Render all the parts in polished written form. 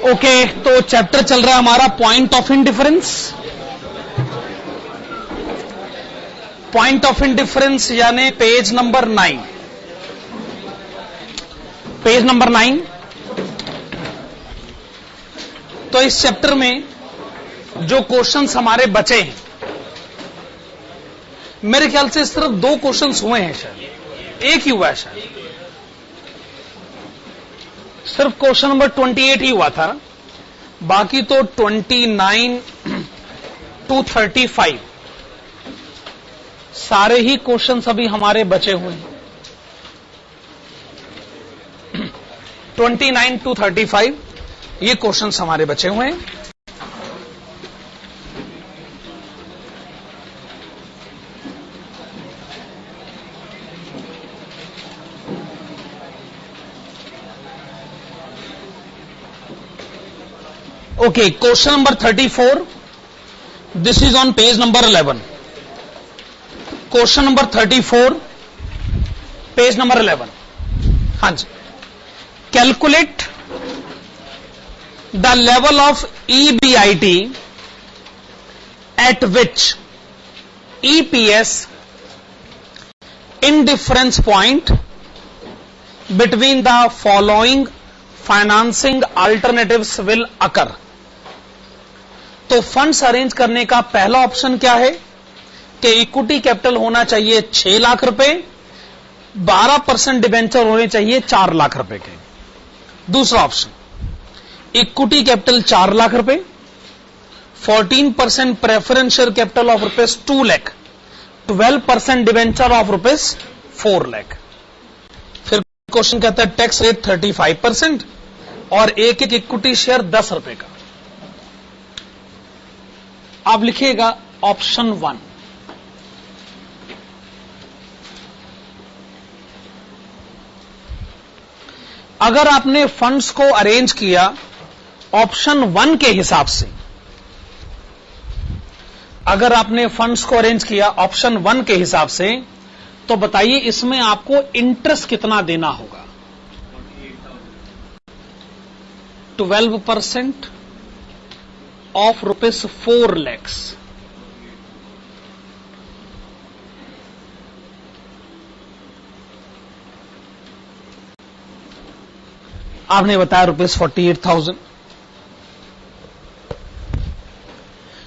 Okay, तो chapter चल रहा है हमारा point of indifference. Point of indifference यानी पेज नंबर 9। Page number 9। तो इस चैप्टर में जो क्वेश्चंस हमारे बचे हैं, मेरे ख्याल से सिर्फ 2 क्वेश्चंस हुए हैं, शायद एक ही हुआ है, शायद सिर्फ क्वेश्चन नंबर 28 ही हुआ था। बाकी तो 29 to 35 सारे ही क्वेश्चंस अभी हमारे बचे हुए हैं। 29 to 35 ये क्वेश्चंस हमारे बचे हुए हैं। Okay, question number 34. This is on page number 11. Question number 34, page number 11. हाँ जी. Calculate the level of EBIT at which EPS indifference point between the following financing alternatives will occur. तो funds arrange करने का पहला option क्या है कि equity capital होना चाहिए 6 लाख रुपए, 12% डिबेंचर होने चाहिए 4 लाख रुपए के। दूसरा ऑप्शन इक्विटी कैपिटल 4 लाख रुपए, 14% preferential capital of rupees 2 lakh, 12% debenture of rupees 4 lakh. फिर क्वेश्चन कहता है टैक्स रेट 35% और एक एक इक्विटी शेयर 10 रुपए का। आप लिखिएगा ऑप्शन 1। अगर आपने फंड्स को अरेंज किया ऑप्शन 1 के हिसाब से, अगर आपने फंड्स को अरेंज किया ऑप्शन 1 के हिसाब से, तो बताइए इसमें आपको इंटरेस्ट कितना देना होगा। 12% ऑफ रुपीज 4 लैक्स। आपने बताया रुपीज 48,000।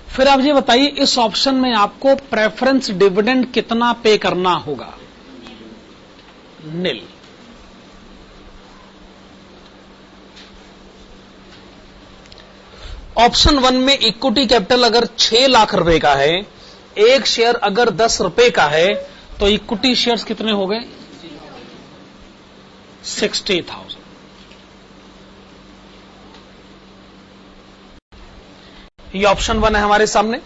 फिर आप ये बताइए इस ऑप्शन में आपको प्रेफरेंस डिविडेंड कितना पे करना होगा। निल। ऑप्शन 1 में इक्विटी कैपिटल अगर 6 लाख रुपए का है, एक शेयर अगर 10 रुपए का है, तो इक्विटी शेयर्स कितने हो गए 60,000। ये ऑप्शन 1 है हमारे सामने।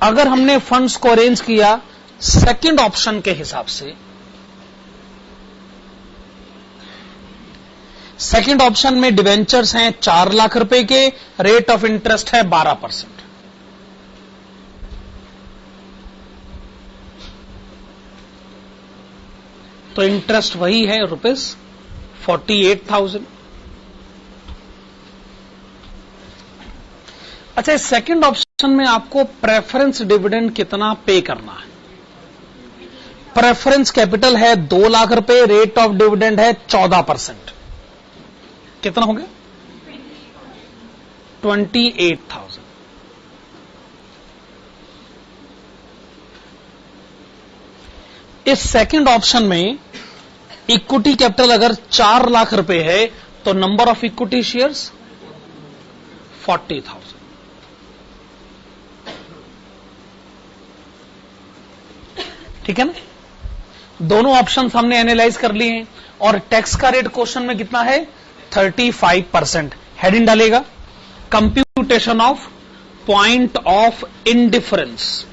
अगर हमने फंड्स को अरेंज किया सेकंड ऑप्शन के हिसाब से, सेकंड ऑप्शन में डिवेंचर्स हैं 4 लाख रुपए के, रेट ऑफ इंटरेस्ट है 12%। तो इंटरेस्ट वही है रुपीज 48,000। अच्छा, सेकंड ऑप्शन में आपको प्रेफरेंस डिविडेंड कितना पे करना है। प्रेफरेंस कैपिटल है 2 लाख रुपए, रेट ऑफ डिविडेंड है 14%। कितना हो गया 28,000। इस सेकंड ऑप्शन में इक्विटी कैपिटल अगर 4 लाख रुपए है, तो नंबर ऑफ इक्विटी शेयर्स 40,000। ठीक है ना। दोनों ऑप्शन हमने एनालाइज कर लिए हैं और टैक्स का रेट क्वेश्चन में कितना है 35%। हेडिंग डालेगा computation of point of indifference.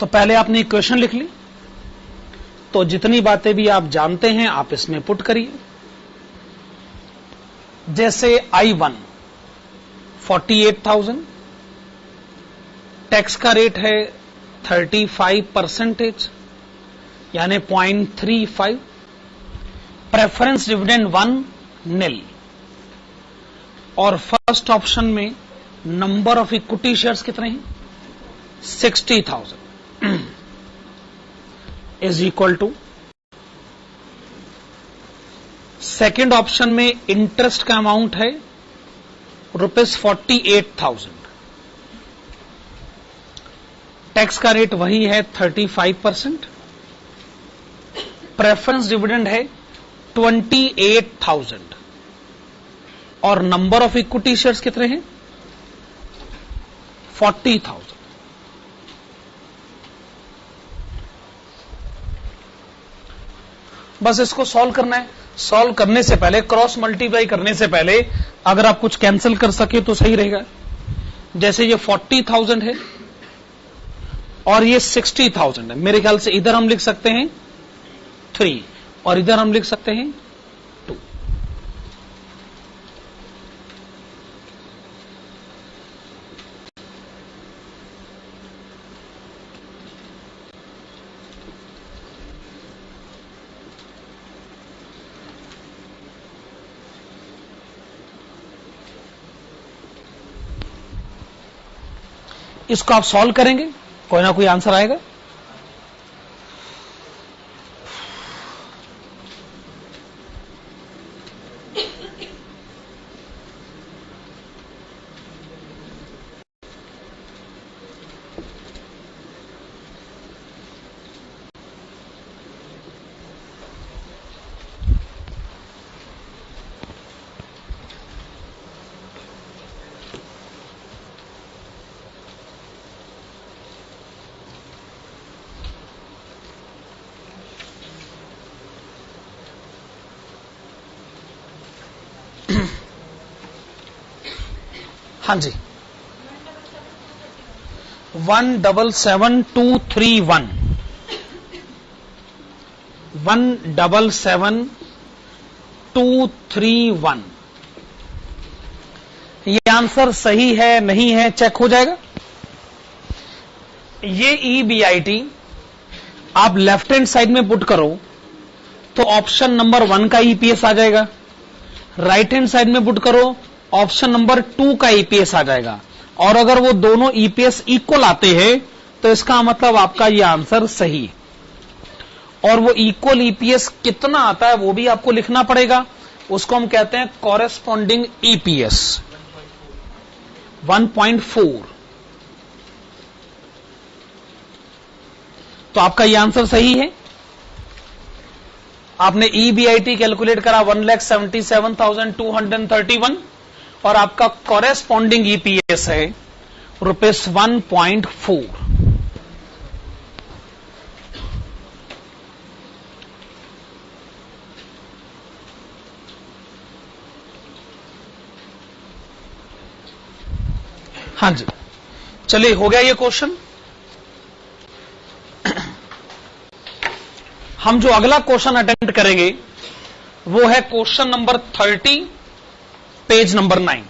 तो पहले आपने इक्वेशन लिख ली, तो जितनी बातें भी आप जानते हैं आप इसमें पुट करिए। जैसे I1 48,000, टैक्स का रेट है 35%, यानी 0.35, प्रेफरेंस डिविडेंड 1 nil, और फर्स्ट ऑप्शन में नंबर ऑफ इक्विटी शेयर्स कितने हैं 60,000 is equal to, second option में इंटरेस्ट का अमाउंट है ₹48,000, टैक्स का रेट वही है 35%, प्रेफरेंस डिविडेंड है 28,000, और नंबर ऑफ इक्विटी शेयर्स कितने हैं 40,000। बस इसको सॉल्व करना है। सॉल्व करने से पहले, क्रॉस मल्टीप्लाई करने से पहले अगर आप कुछ कैंसिल कर सके तो सही रहेगा। जैसे ये 40,000 है और ये 60,000 है, मेरे ख्याल से इधर हम लिख सकते हैं 3 और इधर हम लिख सकते हैं 2। इसको आप सॉल्व करेंगे, कोई ना कोई आंसर आएगा। हाँ जी, 177231, 177231, ये आंसर सही है नहीं है चेक हो जाएगा। ये EBIT आप लेफ्ट हैंड साइड में पुट करो तो ऑप्शन नंबर 1 का EPS आ जाएगा, राइट हैंड साइड में पुट करो ऑप्शन नंबर 2 का EPS आ जाएगा, और अगर वो दोनों EPS इक्वल आते हैं तो इसका मतलब आपका ये आंसर सही। और वो इक्वल EPS कितना आता है वो भी आपको लिखना पड़ेगा, उसको हम कहते हैं कॉरेस्पॉन्डिंग EPS 1.4। तो आपका ये आंसर सही है। आपने EBIT कैलकुलेट करा 1,77,231 और आपका कॉरेस्पॉन्डिंग EPS है ₹1.4। हाँ जी, चलिए हो गया ये क्वेश्चन। हम जो अगला क्वेश्चन अटेम्प्ट करेंगे वो है question number 30, page number 9।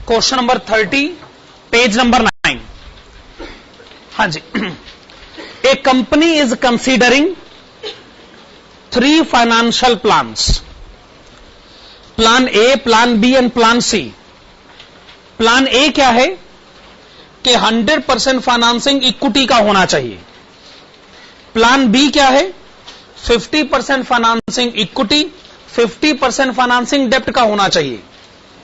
Question number 30, page number 9। हाँ जी, a company is considering 3 financial plans, plan A, plan B and plan C. Plan A क्या है कि 100% फाइनेंसिंग इक्विटी का होना चाहिए। प्लान बी क्या है 50% फाइनेंसिंग इक्विटी, 50% फाइनेंसिंग डेप्ट का होना चाहिए।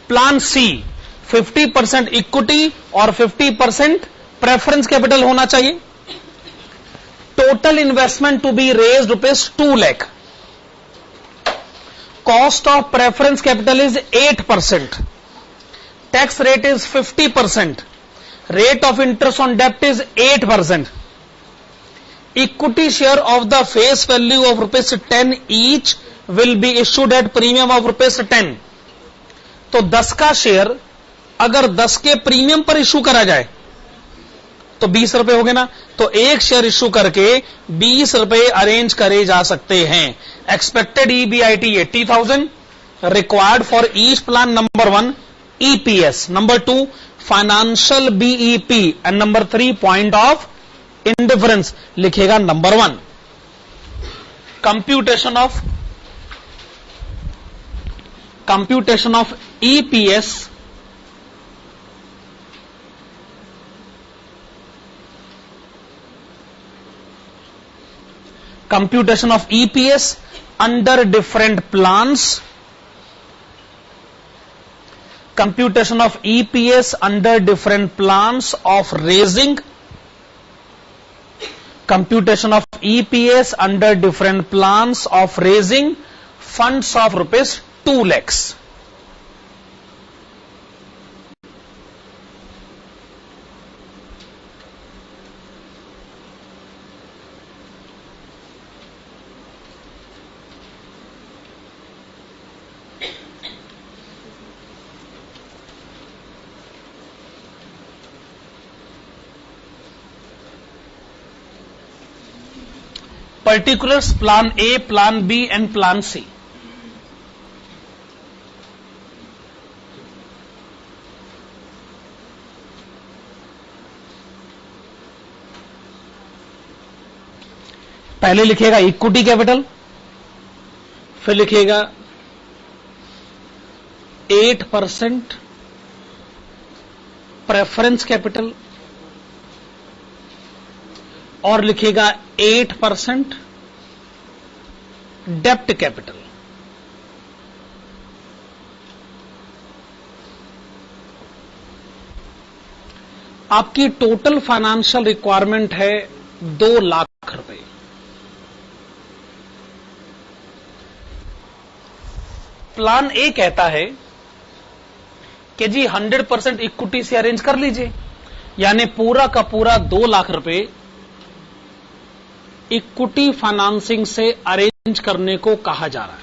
प्लान सी 50% इक्विटी और 50% प्रेफरेंस कैपिटल होना चाहिए। Total investment to be raised ₹2 lakh. Cost of preference capital is 8%. Tax rate is 50%. Rate of interest on debt is 8%. Equity share of the face value of ₹10 each will be issued at premium of ₹10। तो 10 का share अगर 10 के premium पर issue करा जाए तो 20 रुपए हो गए ना। तो एक शेयर इश्यू करके 20 रुपए अरेंज करे जा सकते हैं। Expected EBIT 80,000 required for each plan. Number 1 EPS, number 2 financial BEP and number 3 point of indifference लिखेगा number 1। Computation of EPS under different plans. Computation of EPS under different plans of raising. Computation of EPS under different plans of raising funds of ₹2 lakhs. Particulars plan A, plan B and plan C. पहले लिखेगा equity capital, फिर लिखेगा 8% preference capital और लिखेगा 8% डेप्ट capital. आपकी total financial requirement है 2 लाख रुपए। Plan A कहता है कि जी 100% इक्विटी से अरेंज कर लीजिए, यानी पूरा का पूरा 2 लाख रुपए इक्विटी फाइनेंसिंग से अरेंज करने को कहा जा रहा है।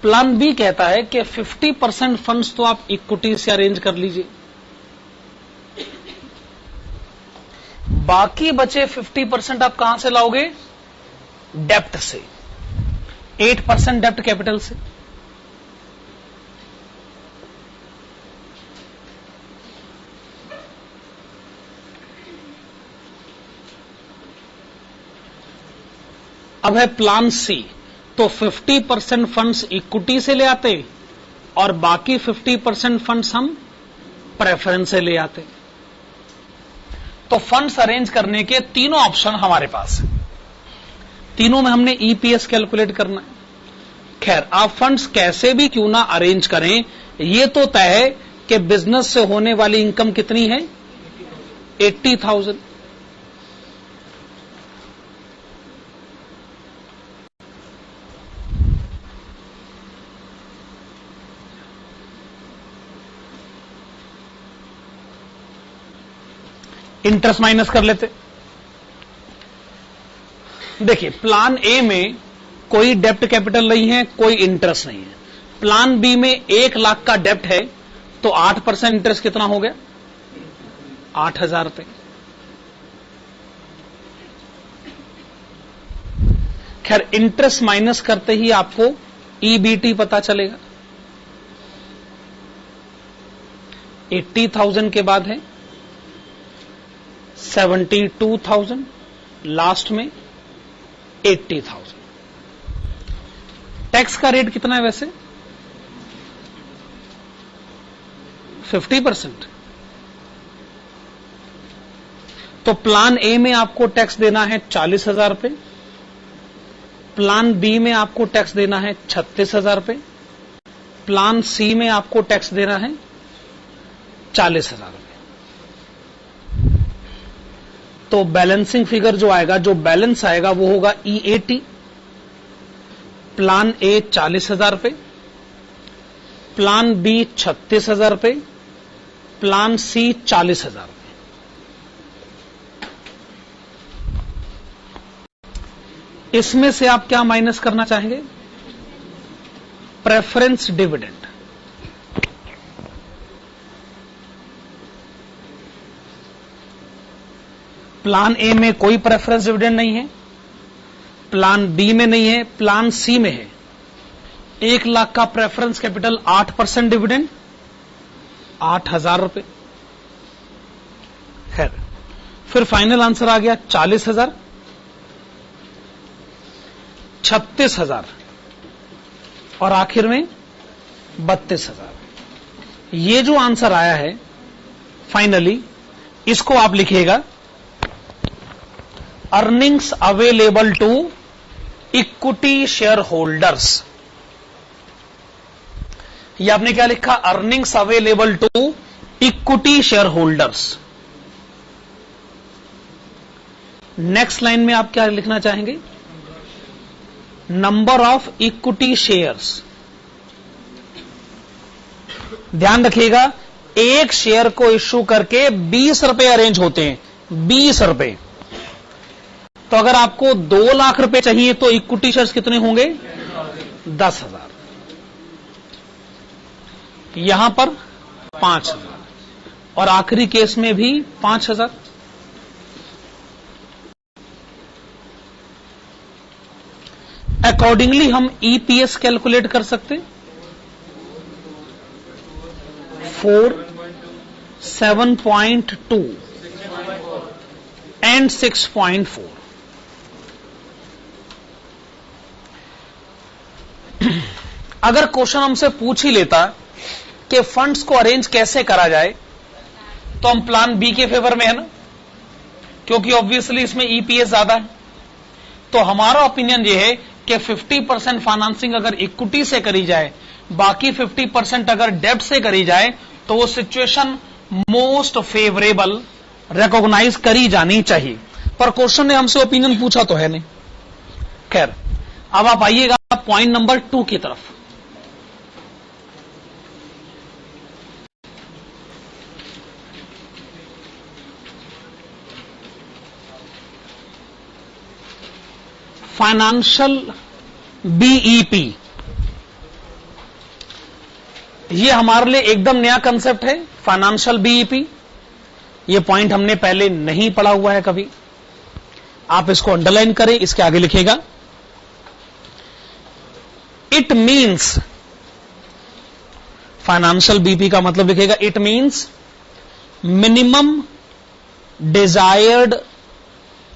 प्लान बी कहता है कि 50% फंड्स तो आप इक्विटी से अरेंज कर लीजिए, बाकी बचे 50% आप कहां से लाओगे? डेप्ट से, 8% डेप्ट कैपिटल से। अब है प्लान सी, तो 50% फंड्स इक्विटी से ले आते और बाकी 50% फंड्स हम प्रेफरेंस से ले आते। तो फंड्स अरेंज करने के तीनों ऑप्शन हमारे पास है, तीनों में हमने ईपीएस कैलकुलेट करना है। खैर, आप फंड्स कैसे भी क्यों ना अरेंज करें, यह तो तय है कि बिजनेस से होने वाली इनकम कितनी है? 80,000। इंटरेस्ट माइनस कर लेते। देखिए, प्लान ए में कोई डेप्ट कैपिटल नहीं है, कोई इंटरेस्ट नहीं है। प्लान बी में 1 लाख का डेप्ट है, तो 8% इंटरेस्ट कितना हो गया? 8,000 रुपए। खैर, इंटरेस्ट माइनस करते ही आपको ईबीटी पता चलेगा। 80,000 के बाद है 72,000, लास्ट में 80,000। टैक्स का रेट कितना है वैसे? 50%। तो प्लान ए में आपको टैक्स देना है 40,000 रुपए, प्लान बी में आपको टैक्स देना है 36,000 रुपए, प्लान सी में आपको टैक्स देना है 40,000 रुपए। तो बैलेंसिंग फिगर जो आएगा, जो बैलेंस आएगा वो होगा EAT। प्लान ए 40,000 रुपए, प्लान बी 36,000 रुपए, प्लान सी 40,000 रुपए। इसमें से आप क्या माइनस करना चाहेंगे? Preference dividend. प्लान ए में कोई प्रेफरेंस डिविडेंड नहीं है, प्लान बी में नहीं है, प्लान सी में है। 1 लाख का प्रेफरेंस कैपिटल, 8% डिविडेंड, 8,000 रुपए। खैर, फिर फाइनल आंसर आ गया 40,000, 36,000 और आखिर में 32,000। ये जो आंसर आया है फाइनली, इसको आप लिखिएगा earnings available to equity share holders. ये आपने क्या लिखा? Earnings available to equity share holders. Next line में आप क्या लिखना चाहेंगे? Number of equity shares. ध्यान रखिएगा, एक शेयर को इश्यू करके 20 रुपए अरेंज होते हैं, 20 रुपए। तो अगर आपको 2 लाख रुपए चाहिए तो इक्विटी शेयर्स कितने होंगे? 10,000। यहां पर 5,000 और आखिरी केस में भी 5,000। अकॉर्डिंगली हम ईपीएस कैलकुलेट कर सकते, 4, 7.2 एंड 6.4। अगर क्वेश्चन हमसे पूछ ही लेता कि फंड्स को अरेंज कैसे करा जाए, तो हम प्लान बी के फेवर में है ना, क्योंकि ऑब्वियसली इसमें ईपीएस ज्यादा है। तो हमारा ओपिनियन यह है कि 50% फाइनेंसिंग अगर इक्विटी से करी जाए, बाकी 50% अगर डेब्ट से करी जाए, तो वो सिचुएशन मोस्ट फेवरेबल रिकॉग्नाइज करी जानी चाहिए। पर क्वेश्चन ने हमसे ओपिनियन पूछा तो है नहीं। खैर, अब आप आइएगा पॉइंट नंबर 2 की तरफ। फाइनेंशियल बीईपी, ये हमारे लिए एकदम नया कंसेप्ट है। फाइनेंशियल बीईपी, ये पॉइंट हमने पहले नहीं पढ़ा हुआ है कभी। आप इसको अंडरलाइन करें, इसके आगे लिखेगा इट मीन्स, फाइनेंशियल बीईपी का मतलब लिखेगा it means minimum desired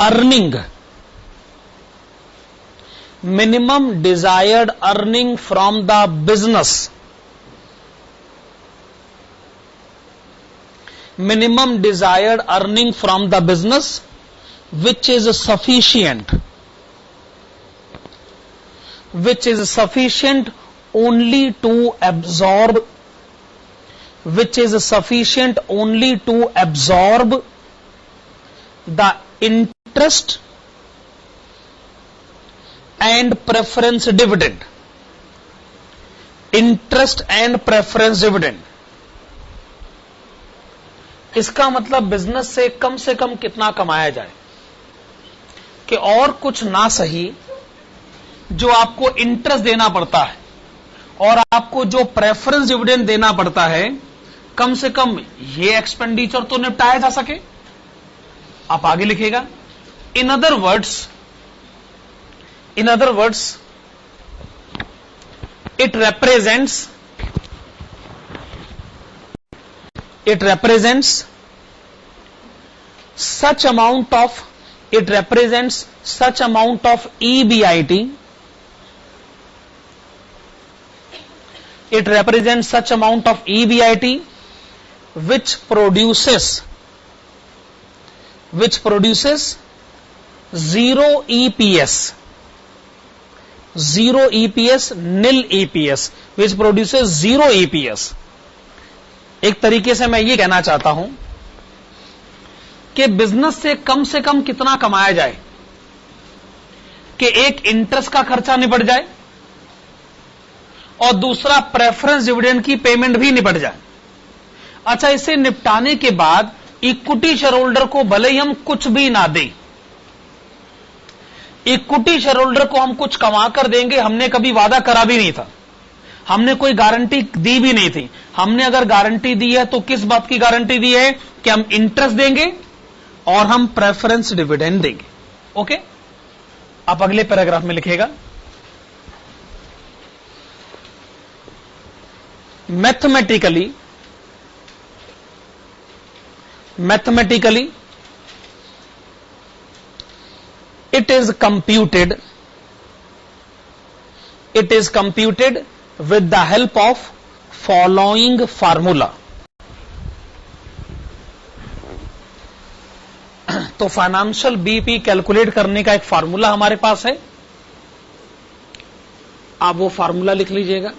earning, minimum desired earning from the business, minimum desired earning from the business which is sufficient, which is sufficient only to absorb, which is sufficient only to absorb the interest and preference dividend, interest and preference dividend। इसका मतलब business से कम कितना कमाया जाए, कि और कुछ ना सही, जो आपको इंटरेस्ट देना पड़ता है और आपको जो प्रेफरेंस डिविडेंड देना पड़ता है, कम से कम ये एक्सपेंडिचर तो निपटाया जा सके। आप आगे लिखेगा in other words, it represents such amount of EBIT, it represents such amount of EBIT which produces zero EPS, nil EPS, which produces zero EPS। एक तरीके से मैं ये कहना चाहता हूं कि बिजनेस से कम कितना कमाया जाए कि एक इंटरेस्ट का खर्चा निपट जाए और दूसरा प्रेफरेंस डिविडेंड की पेमेंट भी निपट जाए। अच्छा, इसे निपटाने के बाद इक्विटी शेयर होल्डर को भले ही हम कुछ भी ना दें, इक्विटी शेयर होल्डर को हम कुछ कमा कर देंगे, हमने कभी वादा करा भी नहीं था, हमने कोई गारंटी दी भी नहीं थी। हमने अगर गारंटी दी है तो किस बात की गारंटी दी है कि हम इंटरेस्ट देंगे और हम प्रेफरेंस डिविडेंड देंगे। ओके, आप अगले पैराग्राफ में लिखेगा, mathematically it is computed with the help of following formula। तो फाइनेंशियल बीपी कैलकुलेट करने का एक फार्मूला हमारे पास है, आप वो फार्मूला लिख लीजिएगा।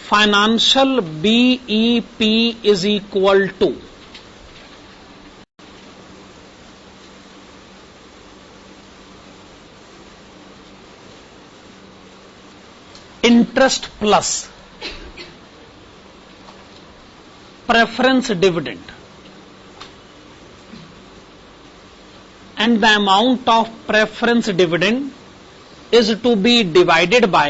Financial BEP is equal to interest plus preference dividend and the amount of preference dividend is to be divided by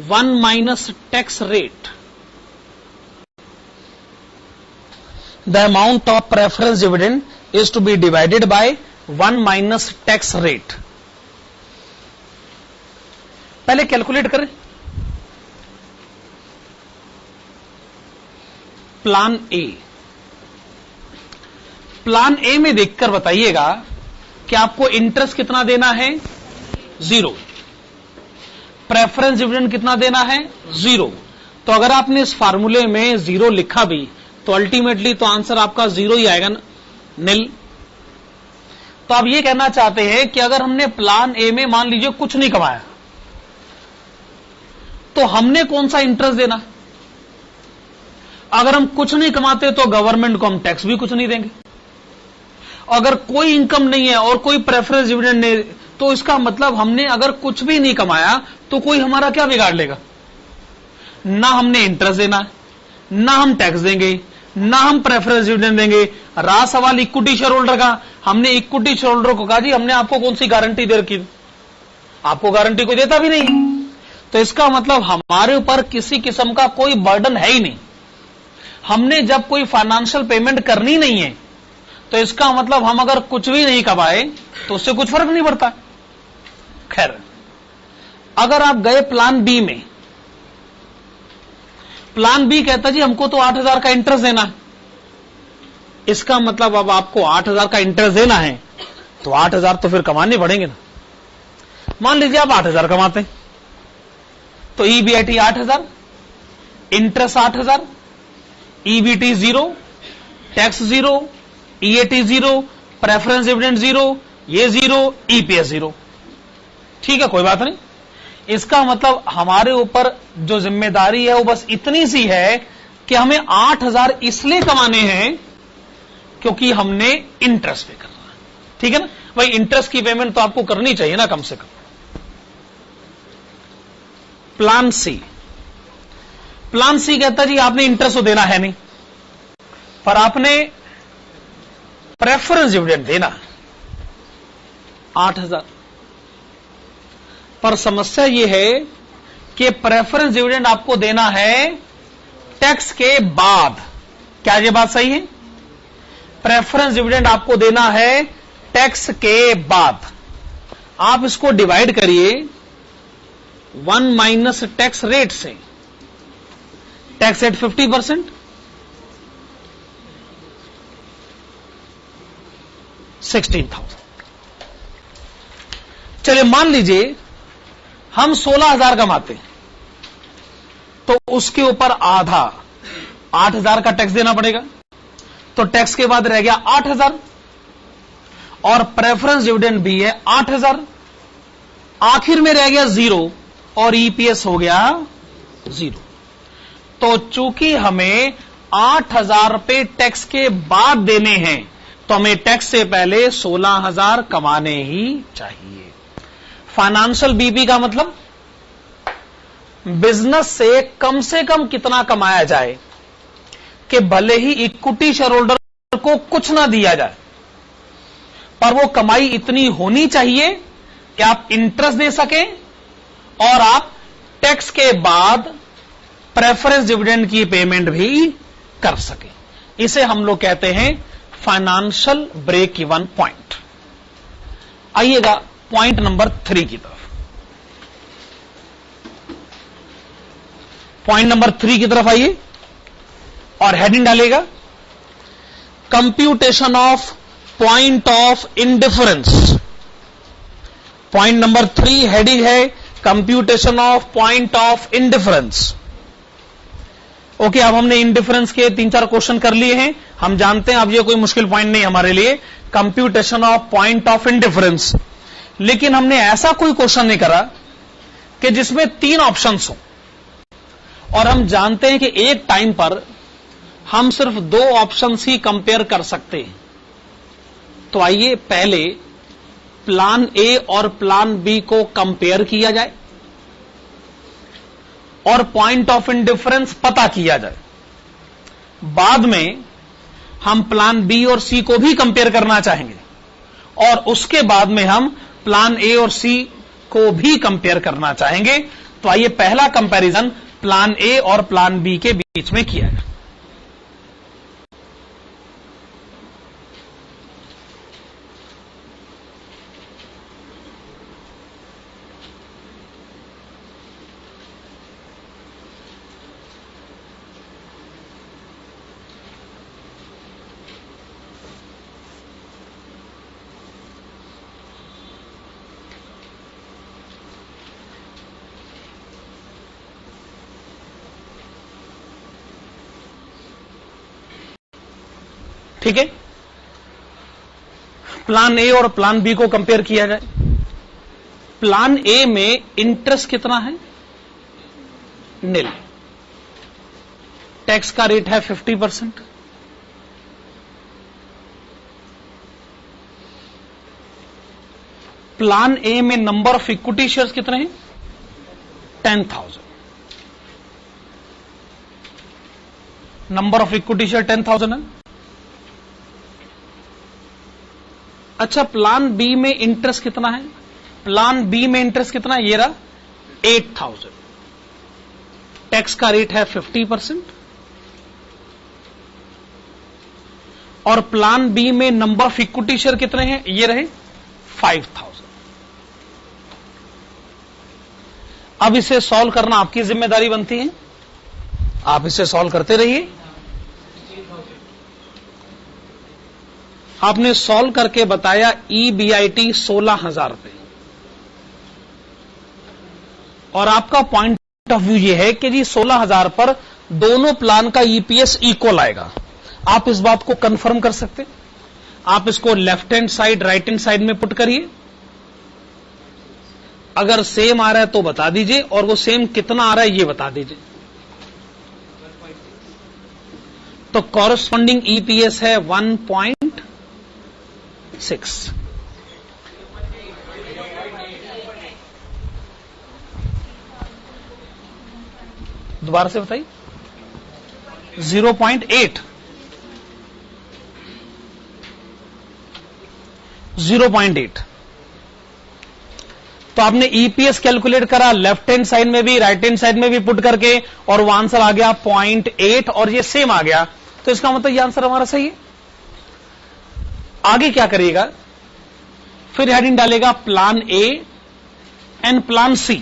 1 minus tax rate। The amount of preference dividend is to be divided by 1 minus tax rate। पहले calculate करें। Plan A, plan A में देखकर बताइएगा कि आपको interest कितना देना है, 0। प्रेफरेंस डिविडेंड कितना देना है, 0। तो अगर आपने इस फार्मूले में 0 लिखा भी तो अल्टीमेटली तो आंसर आपका 0 ही आएगा, नील। तो आप ये कहना चाहते हैं कि अगर हमने प्लान ए में मान लीजिए कुछ नहीं कमाया तो हमने कौन सा इंटरेस्ट देना। अगर हम कुछ नहीं कमाते तो गवर्नमेंट को हम टैक्स भी कुछ नहीं देंगे। अगर कोई इनकम नहीं है और कोई प्रेफरेंस डिविडेंड नहीं, तो इसका मतलब हमने अगर कुछ भी नहीं कमाया तो कोई हमारा क्या बिगाड़ लेगा। ना हमने इंटरेस्ट देना है, ना हम टैक्स देंगे, ना हम प्रेफरेंस डिविडेंड देंगे। रहा सवाल इक्विटी शेयर होल्डर का, हमने इक्विटी शेयर होल्डर को कहा जी हमने आपको कौन सी गारंटी दे रखी, आपको गारंटी कोई देता भी नहीं। तो इसका मतलब हमारे ऊपर किसी किस्म का कोई बर्डन है ही नहीं। हमने जब कोई फाइनेंशियल पेमेंट करनी नहीं है तो इसका मतलब हम अगर कुछ भी नहीं कमाए तो उससे कुछ फर्क नहीं पड़ता। खैर, अगर आप गए प्लान बी में, प्लान बी कहता जी हमको तो 8,000 का इंटरेस्ट देना है। इसका मतलब अब आपको 8,000 का इंटरेस्ट देना है तो 8,000 तो फिर कमाने पड़ेंगे ना। मान लीजिए आप 8,000 कमाते हैं तो EBIT 8,000, interest 8,000, EBT 0, tax 0, EAT 0, preference dividend 0, ये 0, ईपीएस 0। ठीक है, कोई बात नहीं। इसका मतलब हमारे ऊपर जो जिम्मेदारी है वो बस इतनी सी है कि हमें 8,000 इसलिए कमाने हैं क्योंकि हमने इंटरेस्ट पे करना है। ठीक है ना भाई, इंटरेस्ट की पेमेंट तो आपको करनी चाहिए ना कम से कम। प्लान सी, प्लान सी कहता जी आपने इंटरेस्ट तो देना है नहीं, पर आपने प्रेफरेंस डिविडेंड देना 8,000। पर समस्या यह है कि प्रेफरेंस डिविडेंड आपको देना है टैक्स के बाद। क्या ये बात सही है? प्रेफरेंस डिविडेंड आपको देना है टैक्स के बाद। आप इसको डिवाइड करिए 1 माइनस टैक्स रेट से। Tax rate 50%, 16,000। चलिए मान लीजिए हम 16,000 कमाते तो उसके ऊपर आधा 8,000 का टैक्स देना पड़ेगा, तो टैक्स के बाद रह गया 8,000 और प्रेफरेंस डिविडेंड भी है 8,000, आखिर में रह गया 0 और ईपीएस हो गया 0। तो चूंकि हमें 8,000 रुपए टैक्स के बाद देने हैं तो हमें टैक्स से पहले 16,000 कमाने ही चाहिए। फाइनेंशियल बीपी का मतलब बिजनेस से कम कितना कमाया जाए कि भले ही इक्विटी शेयर होल्डर को कुछ ना दिया जाए, पर वो कमाई इतनी होनी चाहिए कि आप इंटरेस्ट दे सकें और आप टैक्स के बाद प्रेफरेंस डिविडेंड की पेमेंट भी कर सकें। इसे हम लोग कहते हैं फाइनेंशियल ब्रेक इवन पॉइंट। आइएगा पॉइंट नंबर 3 की तरफ। पॉइंट नंबर 3 की तरफ आइए और हेडिंग डालेगा computation of point of indifference. Point number 3 heading है computation of point of indifference. Okay, अब हमने इंडिफरेंस के 3-4 क्वेश्चन कर लिए हैं, हम जानते हैं अब ये कोई मुश्किल पॉइंट नहीं हमारे लिए, computation of point of indifference. लेकिन हमने ऐसा कोई क्वेश्चन नहीं करा कि जिसमें 3 ऑप्शंस हो और हम जानते हैं कि एक टाइम पर हम सिर्फ 2 ऑप्शंस ही कंपेयर कर सकते हैं। तो आइए पहले प्लान ए और प्लान बी को कंपेयर किया जाए और पॉइंट ऑफ इंडिफरेंस पता किया जाए। बाद में हम प्लान बी और सी को भी कंपेयर करना चाहेंगे और उसके बाद में हम प्लान ए और सी को भी कंपेयर करना चाहेंगे। तो आइए पहला कंपैरिजन प्लान ए और प्लान बी के बीच में किया जाए। ठीक है, प्लान ए और प्लान बी को कंपेयर किया जाए। प्लान ए में इंटरेस्ट कितना है? निल। टैक्स का रेट है 50%। प्लान ए में नंबर ऑफ इक्विटी शेयर्स कितने हैं? 10,000। नंबर ऑफ इक्विटी शेयर 10,000 है। अच्छा, प्लान बी में इंटरेस्ट कितना है? प्लान बी में इंटरेस्ट कितना है? ये रहा 8,000। टैक्स का रेट है 50%। और प्लान बी में नंबर ऑफ इक्विटी शेयर कितने हैं? ये रहे 5,000। अब इसे सॉल्व करना आपकी जिम्मेदारी बनती है, आप इसे सॉल्व करते रहिए। आपने सॉल्व करके बताया EBIT 16,000 रुपए और आपका पॉइंट ऑफ व्यू यह है कि जी 16,000 पर दोनों प्लान का EPS इक्वल आएगा। आप इस बात को कंफर्म कर सकते हैं? आप इसको left hand side right hand side में पुट करिए। अगर सेम आ रहा है तो बता दीजिए और वो सेम कितना आ रहा है ये बता दीजिए। तो कॉरेस्पॉन्डिंग EPS है 1.6। दोबारा से बताइए। 0.8 0.8। तो आपने EPS कैलकुलेट करा लेफ्ट हैंड साइड में भी राइट हैंड साइड में भी पुट करके और वो आंसर आ गया 0.8 और ये सेम आ गया। तो इसका मतलब ये आंसर हमारा सही है। आगे क्या करिएगा, फिर हेडिंग डालेगा plan A and plan C.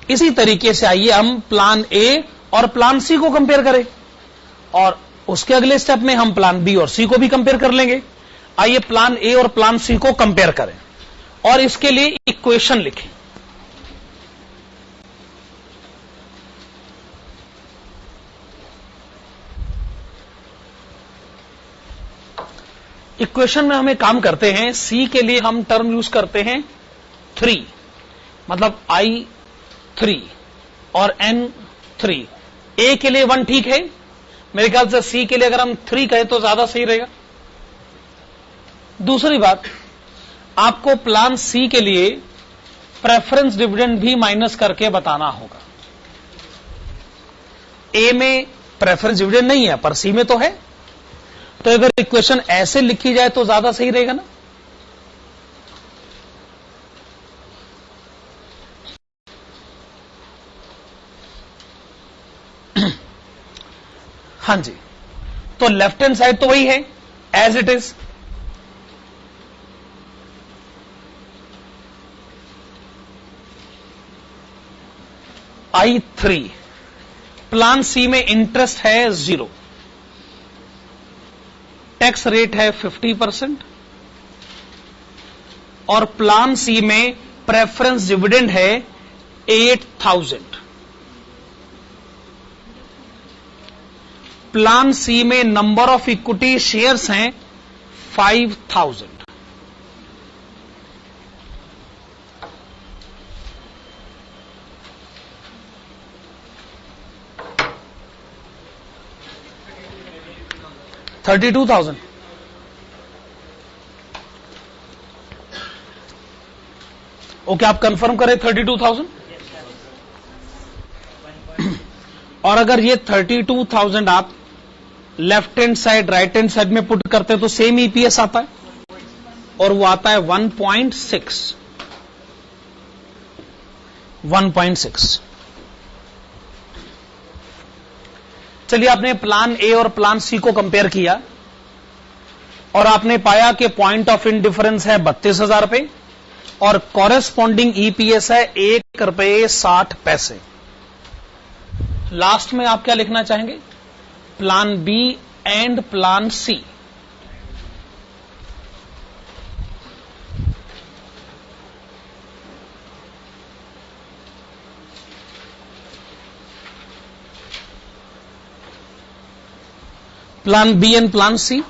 इसी तरीके से आइए हम प्लान ए और प्लान सी को कंपेयर करें और उसके अगले स्टेप में हम प्लान बी और सी को भी कंपेयर कर लेंगे। आइए प्लान ए और प्लान सी को कंपेयर करें और इसके लिए इक्वेशन लिखें। इक्वेशन में हमें काम करते हैं, सी के लिए हम टर्म यूज करते हैं 3, मतलब I3 और N3। ए के लिए 1 ठीक है, मेरे ख्याल से सी के लिए अगर हम 3 कहें तो ज्यादा सही रहेगा। दूसरी बात, आपको प्लान सी के लिए प्रेफरेंस डिविडेंड भी माइनस करके बताना होगा। ए में प्रेफरेंस डिविडेंड नहीं है पर सी में तो है, तो अगर इक्वेशन ऐसे लिखी जाए तो ज्यादा सही रहेगा ना। हां जी, तो लेफ्ट हैंड साइड तो वही है as it is. I3 plan C में इंटरेस्ट है 0, टैक्स रेट है 50% और प्लान सी में प्रेफरेंस डिविडेंड है 8000। प्लान सी में नंबर ऑफ इक्विटी शेयर्स हैं 5000। $32,000। ओके, आप कंफर्म करें 32,000। और अगर ये 32,000 आप left hand side right hand side में पुट करते हैं तो सेम ईपीएस आता है और वो आता है 1.6। चलिए, आपने प्लान ए और प्लान सी को कंपेयर किया और आपने पाया कि पॉइंट ऑफ इंडिफरेंस है 32,000 रुपए और कॉरेस्पॉन्डिंग ईपीएस है ₹1.60। लास्ट में आप क्या लिखना चाहेंगे? Plan B and plan C. Plan B and plan C,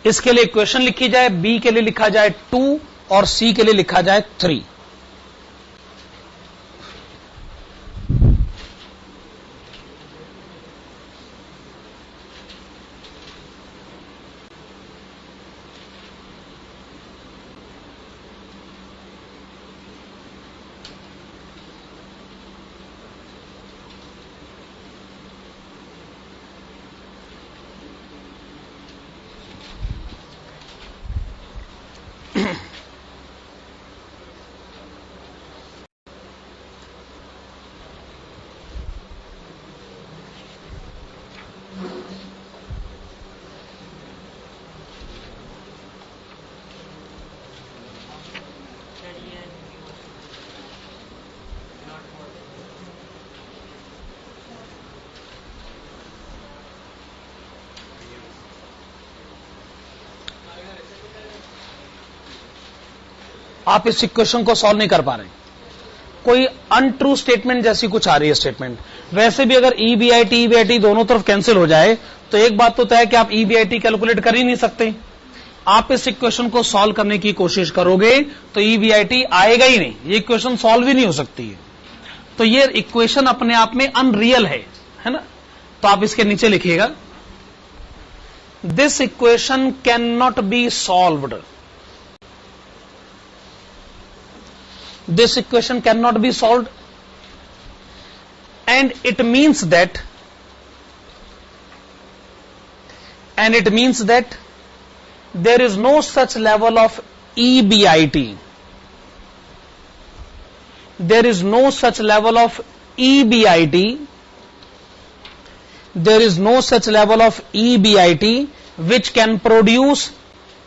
इसके लिए इक्वेशन लिखी जाए, बी के लिए लिखा जाए 2 और सी के लिए लिखा जाए 3। आप इस इक्वेशन को सॉल्व नहीं कर पा रहे, कोई अनट्रू स्टेटमेंट जैसी कुछ आ रही है स्टेटमेंट। वैसे भी अगर ईबीआईटी दोनों तरफ कैंसिल हो जाए तो एक बात तो तय है कि आप ईबीआईटी कैलकुलेट कर ही नहीं सकते। आप इस इक्वेशन को सॉल्व करने की कोशिश करोगे तो ईबीआईटी आएगा ही नहीं, ये इक्वेशन सॉल्व ही नहीं हो सकती है। तो ये इक्वेशन अपने आप में अनरियल है ना। तो आप इसके नीचे लिखिएगा, this equation can not be solved. This equation cannot be solved and it means that there is no such level of EBIT. There is no such level of EBIT. There is no such level of EBIT which can produce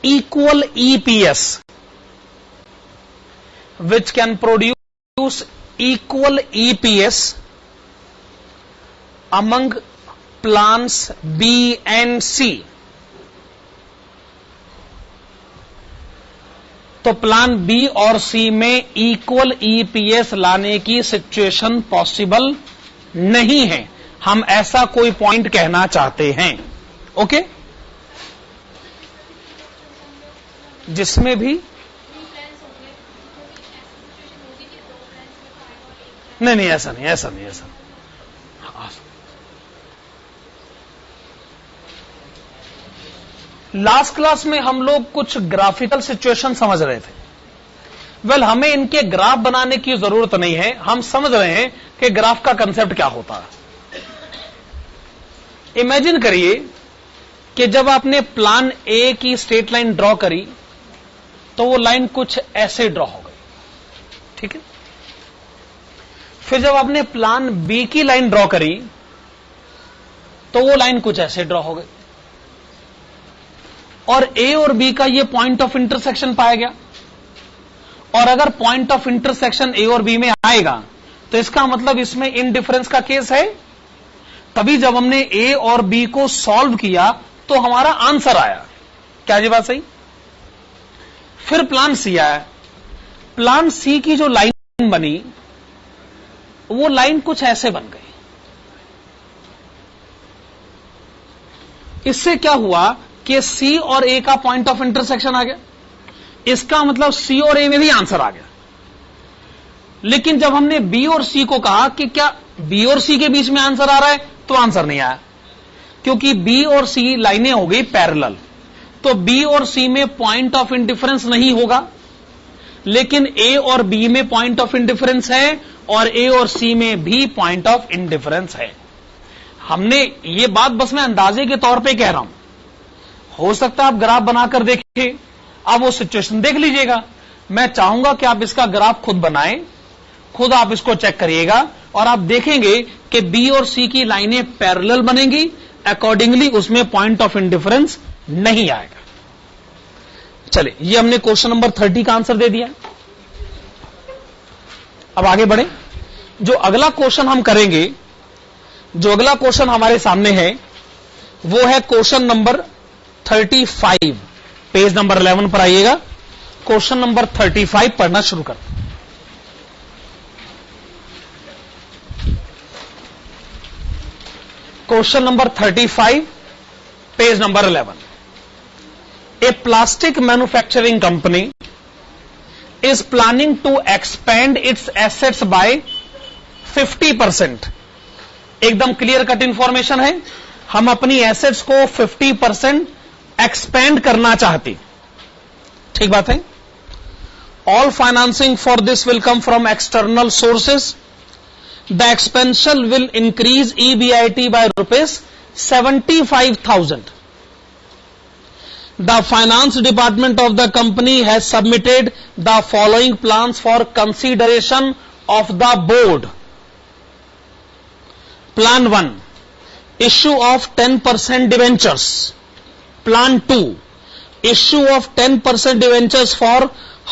equal EPS. Which can produce equal EPS among plans B and C. तो plan B और सी में equal EPS लाने की situation possible नहीं है। हम ऐसा कोई पॉइंट कहना चाहते हैं। ओके, जिसमें भी नहीं, ऐसा नहीं। लास्ट क्लास में हम लोग कुछ ग्राफिकल सिचुएशन समझ रहे थे। हमें इनके ग्राफ बनाने की जरूरत नहीं है, हम समझ रहे हैं कि ग्राफ का कंसेप्ट क्या होता है। इमेजिन करिए कि जब आपने प्लान ए की स्ट्रेट लाइन ड्रॉ करी तो वो लाइन कुछ ऐसे ड्रॉ हो गई, ठीक है। फिर जब आपने प्लान बी की लाइन ड्रॉ करी तो वो लाइन कुछ ऐसे ड्रॉ हो गई, और ए और बी का ये पॉइंट ऑफ इंटरसेक्शन पाया गया। और अगर पॉइंट ऑफ इंटरसेक्शन ए और बी में आएगा तो इसका मतलब इसमें इनडिफरेंस का केस है। तभी जब हमने ए और बी को सॉल्व किया तो हमारा आंसर आया। क्या जी बात सही? फिर प्लान सी आया। प्लान सी की जो लाइन बनी वो लाइन कुछ ऐसे बन गई। इससे क्या हुआ कि सी और ए का पॉइंट ऑफ इंटरसेक्शन आ गया। इसका मतलब सी और ए में भी आंसर आ गया। लेकिन जब हमने बी और सी को कहा कि क्या बी और सी के बीच में आंसर आ रहा है, तो आंसर नहीं आया, क्योंकि बी और सी लाइनें हो गई पैरेलल। तो बी और सी में पॉइंट ऑफ इंडिफरेंस नहीं होगा, लेकिन ए और बी में पॉइंट ऑफ इंडिफरेंस है, और ए और सी में भी पॉइंट ऑफ इंडिफरेंस है। हमने ये बात बस मैं अंदाजे के तौर पे कह रहा हूं, हो सकता है आप ग्राफ बनाकर देखिए, आप वो सिचुएशन देख लीजिएगा। मैं चाहूंगा कि आप इसका ग्राफ खुद बनाएं, खुद आप इसको चेक करिएगा, और आप देखेंगे कि बी और सी की लाइनें पैरेलल बनेंगी, अकॉर्डिंगली उसमें पॉइंट ऑफ इंडिफरेंस नहीं आएगा। चलिए, ये हमने क्वेश्चन नंबर 30 का आंसर दे दिया। अब आगे बढ़े। जो अगला क्वेश्चन हम करेंगे, जो अगला क्वेश्चन हमारे सामने है, वो है क्वेश्चन नंबर 35। पेज नंबर 11 पर आइएगा। क्वेश्चन नंबर 35 पढ़ना शुरू कर। Question number 35, page number 11। A plastic manufacturing company is planning to expand its assets by 50%. एकदम क्लियर कट इंफॉर्मेशन है। हम अपनी एसेट्स को 50% एक्सपेंड करना चाहती। ठीक बात है। All financing for this will come from external sources. The expansion will increase EBIT by ₹75,000. The finance department of the company has submitted the following plans for consideration of the board. Plan 1, issue of 10% debentures. Plan 2, issue of 10% debentures for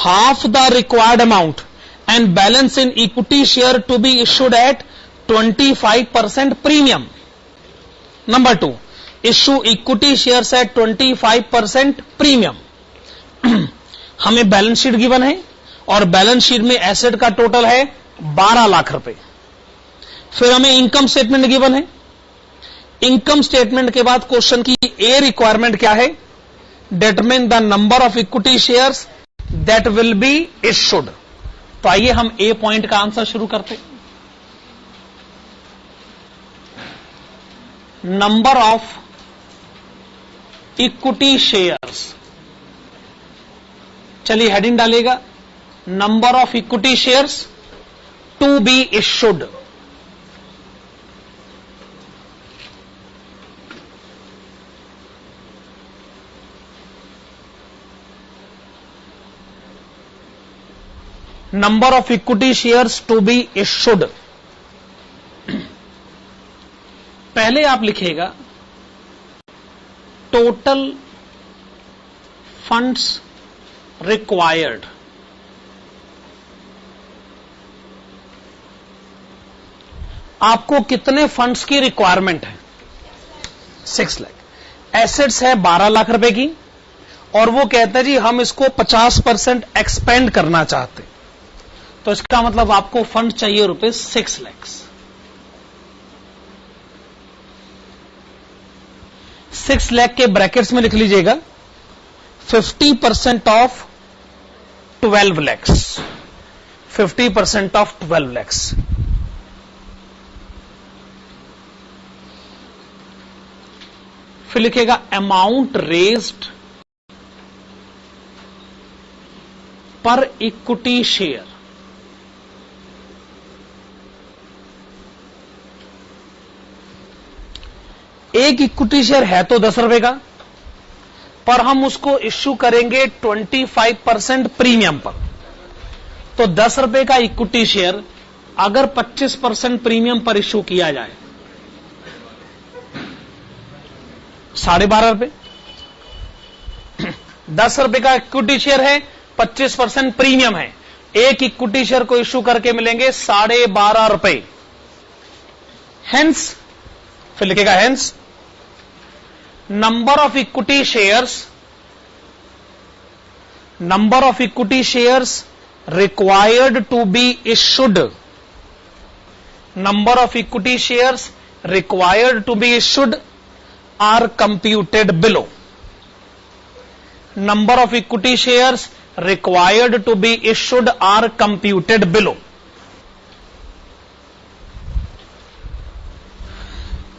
half the required amount and balance in equity share to be issued at 25% premium. Number 2, issue equity shares at 25% premium. हमें balance sheet given है, और balance sheet में asset का total है 12 लाख रुपए। फिर हमें income statement given है। इनकम स्टेटमेंट के बाद क्वेश्चन की ए रिक्वायरमेंट क्या है? Determine the number of equity shares that will be issued. तो आइए हम ए पॉइंट का आंसर शुरू करते हैं। Number of equity shares. चलिए हेडिंग डालेगा, number of equity shares to be issued. Number of equity shares to be issued. पहले आप लिखेगा टोटल फंड्स रिक्वायर्ड। आपको कितने फंड्स की रिक्वायरमेंट है? 6 लाख। एसेट्स है 12 लाख रुपए की, और वो कहता है जी हम इसको 50% एक्सपेंड करना चाहते। तो इसका मतलब आपको फंड चाहिए ₹6 लाख। 6 लाख के ब्रैकेट्स में लिख लीजिएगा 50% ऑफ 12 lakhs। 50% of 12 lakhs। फिर लिखेगा अमाउंट रेज्ड पर इक्विटी शेयर। एक इक्विटी शेयर है तो 10 रुपए का, पर हम उसको इश्यू करेंगे 25% प्रीमियम पर। तो 10 रुपए का इक्विटी शेयर अगर 25% प्रीमियम पर इश्यू किया जाए 12.5 रुपए। 10 रुपए का इक्विटी शेयर है, 25% प्रीमियम है, एक इक्विटी शेयर को इश्यू करके मिलेंगे 12.5 रुपए। हेंस, फिर लिखेगा hence number of equity shares required to be issued, number of equity shares required to be issued are computed below. Number of equity shares required to be issued are computed below.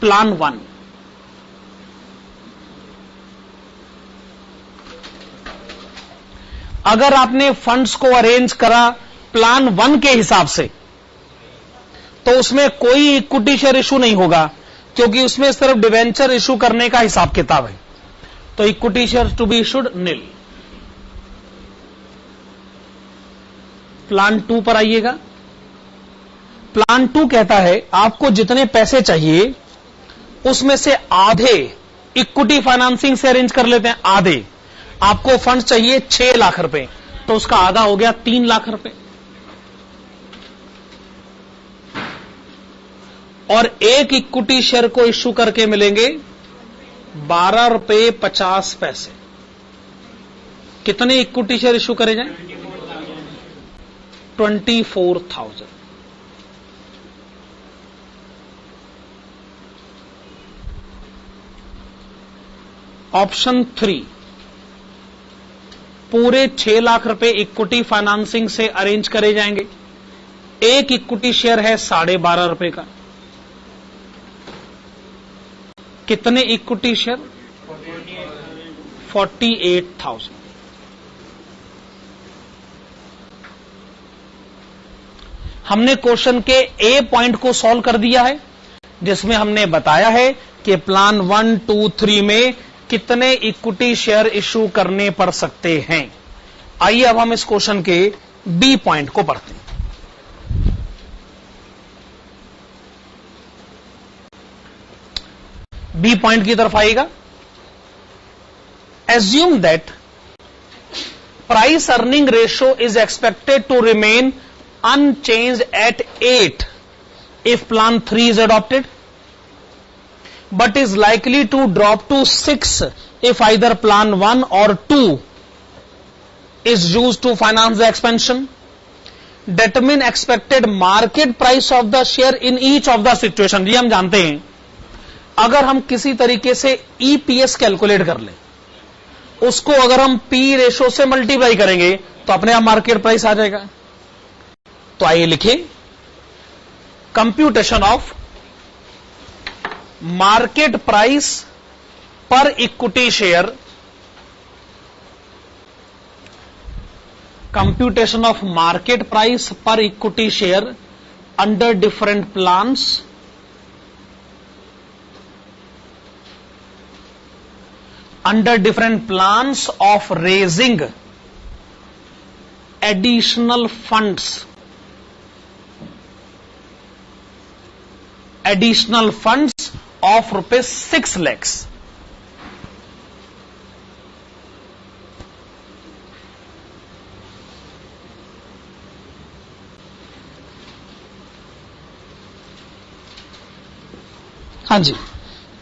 Plan 1, अगर आपने funds को arrange करा plan 1 के हिसाब से तो उसमें कोई इक्विटी शेयर इशू नहीं होगा, क्योंकि उसमें सिर्फ डिवेंचर इशू करने का हिसाब किताब है। तो equity share to be issued nil. Plan 2 पर आइएगा। प्लान 2 कहता है आपको जितने पैसे चाहिए उसमें से आधे इक्विटी फाइनेंसिंग से अरेंज कर लेते हैं। आधे आपको फंड चाहिए 6 लाख रुपए, तो उसका आधा हो गया 3 लाख रुपए, और एक इक्विटी शेयर को इश्यू करके मिलेंगे 12 रुपए 50 पैसे। कितने इक्विटी शेयर इश्यू करे जाए? 24,000। ऑप्शन 3, पूरे 6 लाख रुपए इक्विटी फाइनेंसिंग से अरेंज करे जाएंगे। एक इक्विटी शेयर है 12.5 रुपए का। कितने इक्विटी शेयर? 48,000। हमने क्वेश्चन के ए पॉइंट को सॉल्व कर दिया है, जिसमें हमने बताया है कि प्लान 1, 2, 3 में कितने इक्विटी शेयर इश्यू करने पड़ सकते हैं। आइए अब हम इस क्वेश्चन के बी पॉइंट को पढ़ते हैं। बी पॉइंट की तरफ आइएगा। Assume that price earning ratio is expected to remain unchanged at 8 if plan 3 is adopted, but is likely to drop to 6 if either plan 1 or 2 is used to finance the expansion. Determine expected market price of the share in each of the situation. जी हम जानते हैं अगर हम किसी तरीके से EPS calculate कर लें, उसको अगर हम P रेशो से मल्टीप्लाई करेंगे तो अपने आप मार्केट प्राइस आ जाएगा। तो आइए लिखें computation of market price per equity share, computation of market price per equity share under different plans, under different plans of raising additional funds, additional funds of ₹6 lakhs. हाँ जी,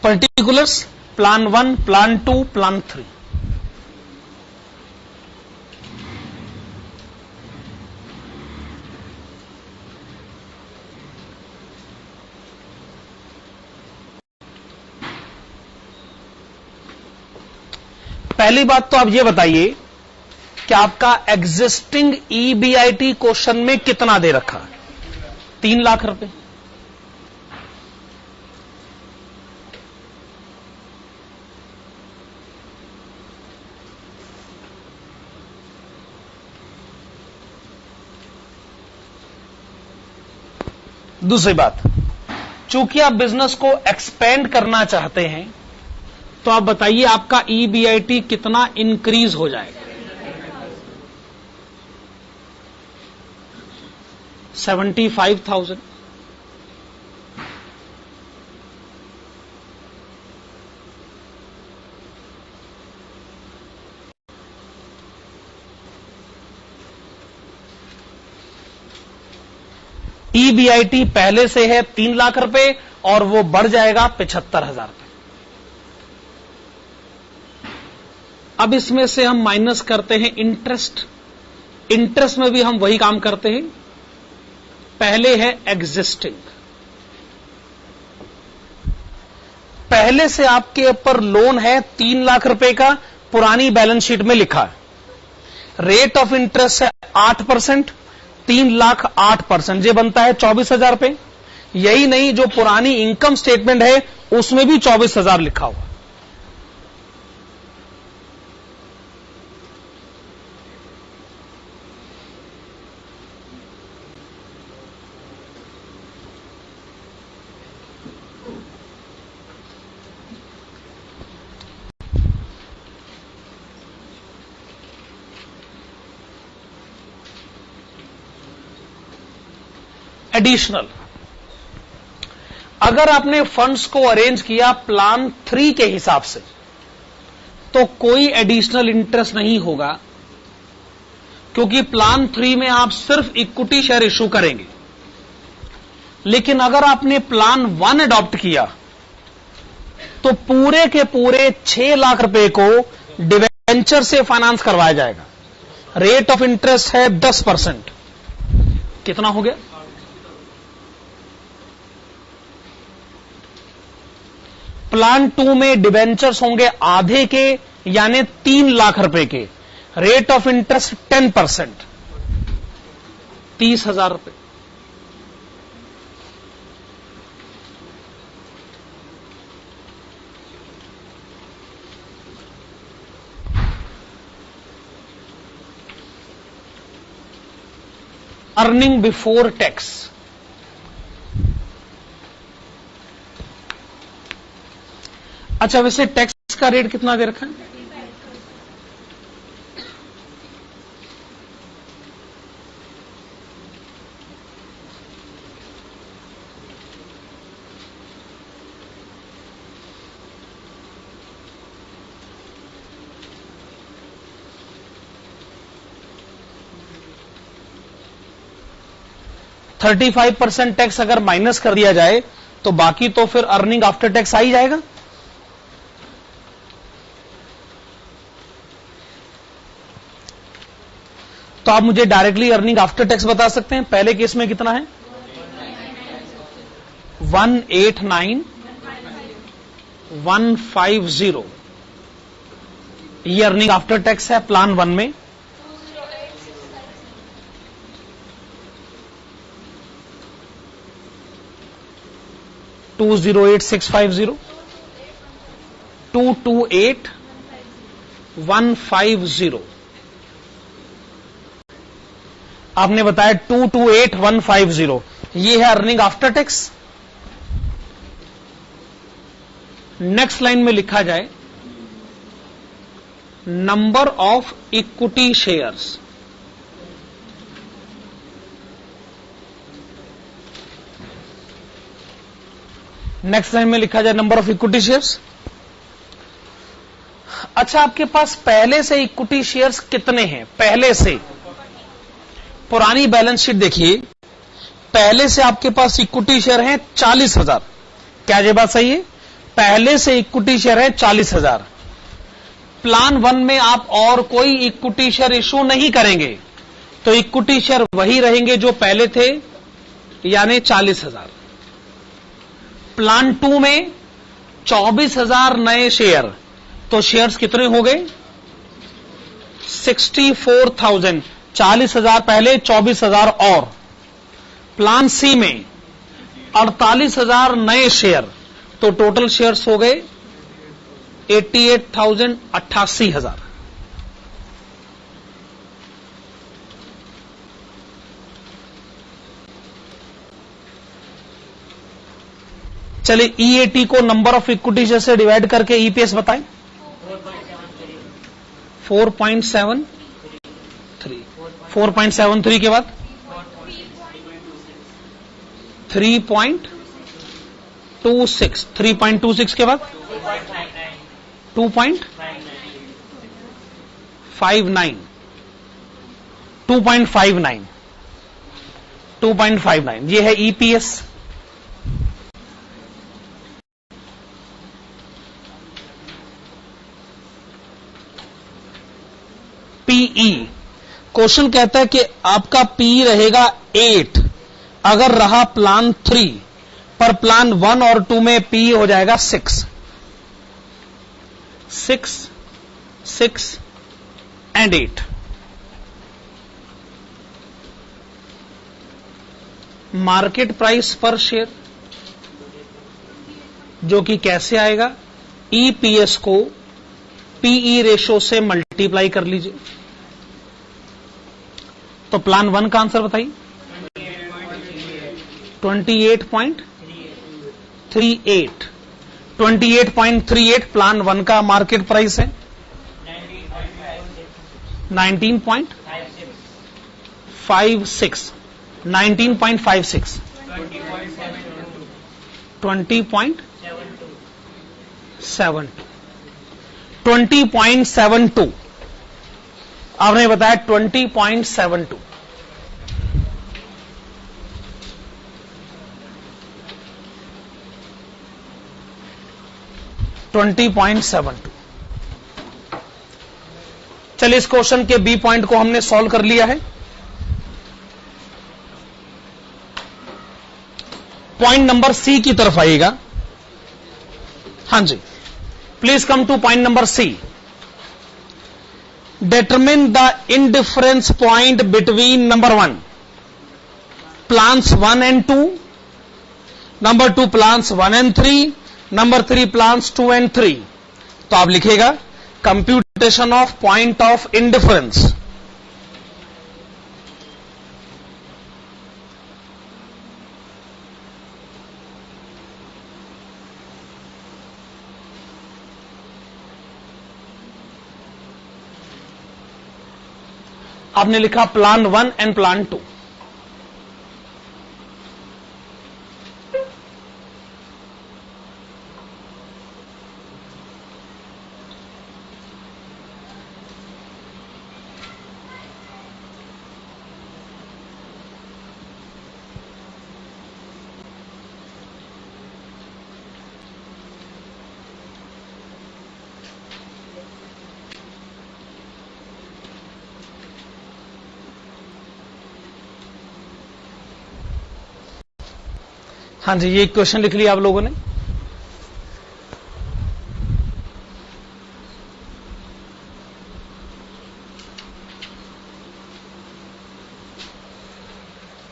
पर्टिकुलर्स प्लान 1, प्लान 2, प्लान 3। पहली बात तो आप ये बताइए कि आपका एग्जिस्टिंग ईबीआईटी क्वेश्चन में कितना दे रखा है? 3 लाख रुपए। दूसरी बात, चूंकि आप बिजनेस को एक्सपेंड करना चाहते हैं, तो आप बताइए आपका ईबीआईटी कितना इंक्रीज हो जाएगा? 75,000। ईबीआईटी पहले से है 3 लाख रुपए और वो बढ़ जाएगा 75,000 पे। अब इसमें से हम माइनस करते हैं इंटरेस्ट। इंटरेस्ट में भी हम वही काम करते हैं। पहले है एग्जिस्टिंग, पहले से आपके ऊपर लोन है 3 लाख रुपए का, पुरानी बैलेंस शीट में लिखा है। रेट ऑफ इंटरेस्ट है 8%, 3 लाख 8%, ये बनता है 24,000 रुपए। यही नहीं, जो पुरानी इनकम स्टेटमेंट है उसमें भी 24,000 लिखा हुआ। एडिशनल, अगर आपने फंड्स को अरेंज किया प्लान 3 के हिसाब से, तो कोई एडिशनल इंटरेस्ट नहीं होगा, क्योंकि प्लान 3 में आप सिर्फ इक्विटी शेयर इशू करेंगे। लेकिन अगर आपने प्लान 1 अडॉप्ट किया, तो पूरे के पूरे 6 लाख रुपए को डिवेंचर से फाइनेंस करवाया जाएगा। रेट ऑफ इंटरेस्ट है 10%। कितना हो गया? प्लान 2 में डिबेंचर्स होंगे आधे के, यानी 3 लाख रुपए के। रेट ऑफ इंटरेस्ट 10%, 30,000 रुपए। अर्निंग बिफोर टैक्स, अच्छा वैसे टैक्स का रेट कितना दे रखा है? %35 टैक्स अगर माइनस कर दिया जाए, तो बाकी तो फिर अर्निंग आफ्टर टैक्स आ ही जाएगा। तो आप मुझे डायरेक्टली अर्निंग आफ्टर टैक्स बता सकते हैं? पहले केस में कितना है? 189,150। ये अर्निंग आफ्टर टैक्स है प्लान 1 में। $208,650, 228,150। आपने बताया 228,150, ये है earning after tax. Next line में लिखा जाए number of equity shares. Next line में लिखा जाए नंबर ऑफ इक्विटी शेयर्स। अच्छा, आपके पास पहले से इक्विटी शेयर्स कितने हैं? पहले से पुरानी बैलेंस शीट देखिए, पहले से आपके पास इक्विटी शेयर हैं 40,000। क्या ये बात सही है? पहले से इक्विटी शेयर है 40,000। प्लान 1 में आप और कोई इक्विटी शेयर इशू नहीं करेंगे, तो इक्विटी शेयर वही रहेंगे जो पहले थे, यानी 40,000। प्लान 2 में 24,000 नए शेयर, तो शेयर्स कितने हो गए? 64,000। 40,000 पहले, 24,000 और। प्लान सी में 48,000 नए शेयर, तो टोटल शेयर्स हो गए 88,000, 88,000। चलिए EAT को नंबर ऑफ इक्विटी शेयर से डिवाइड करके EPS बताएं। 4.73 4.73 के बाद 3.26 3.26 के बाद 2.59 2.59 ये है EPS। PE क्वेश्चन कहता है कि आपका PE रहेगा 8 अगर रहा प्लान 3 पर प्लान 1 और 2 में PE हो जाएगा 6 and 8। मार्केट प्राइस पर शेयर जो कि कैसे आएगा, EPS को PE रेशो से मल्टीप्लाई कर लीजिए। तो प्लान 1 का आंसर बताइए। 28.38 प्लान 1 का मार्केट प्राइस है। 19.56 20.72 आपने बताया 20.72। चलिए इस क्वेश्चन के बी पॉइंट को हमने सॉल्व कर लिया है। पॉइंट नंबर सी की तरफ आइएगा। हां जी, please come to point number C. Determine the indifference point between number 1 plans 1 and 2, number 2 plans 1 and 3, number 3 plans 2 and 3। तो आप लिखेगा computation of point of indifference. आपने लिखा प्लान 1 एंड प्लान 2। हाँ जी, ये क्वेश्चन लिख लिया आप लोगों ने।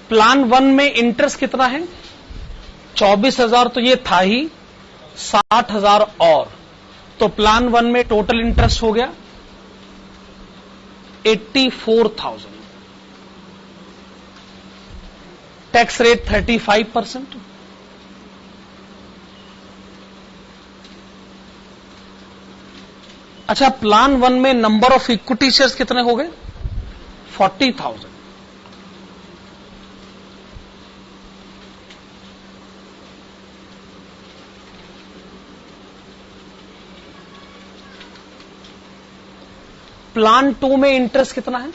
प्लान 1 में इंटरेस्ट कितना है? 24,000 तो ये था ही, 60,000 और, तो प्लान 1 में टोटल इंटरेस्ट हो गया 84,000। Tax rate 35%। अच्छा, प्लान 1 में नंबर ऑफ इक्विटी शेयर्स कितने हो गए? 40,000। प्लान 2 में इंटरेस्ट कितना है?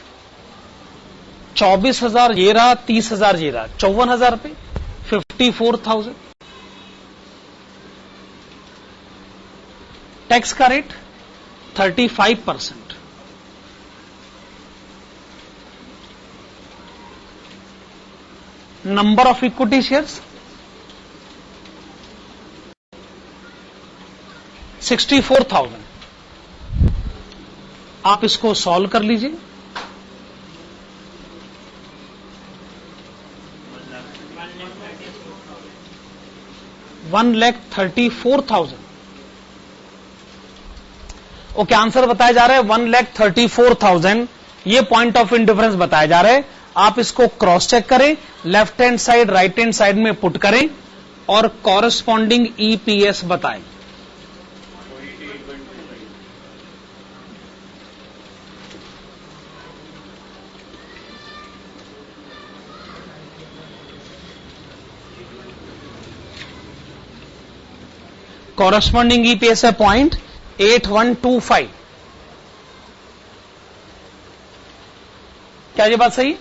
24,000 ये रहा, 30,000 ये रहा, 54,000 पे 54,000। टैक्स का rate 35%। Number of equity shares 64,000। आप इसको सॉल्व कर लीजिए। $1,34,000। ओके, आंसर बताया जा रहा है 1,34,000। ये पॉइंट ऑफ इंडिफरेंस बताया जा रहा है। आप इसको क्रॉस चेक करें, left hand side right hand side में पुट करें और कॉरेस्पॉन्डिंग ईपीएस बताएं। कॉरेस्पॉन्डिंग ईपीएस है 0.8125। क्या ये बात सही?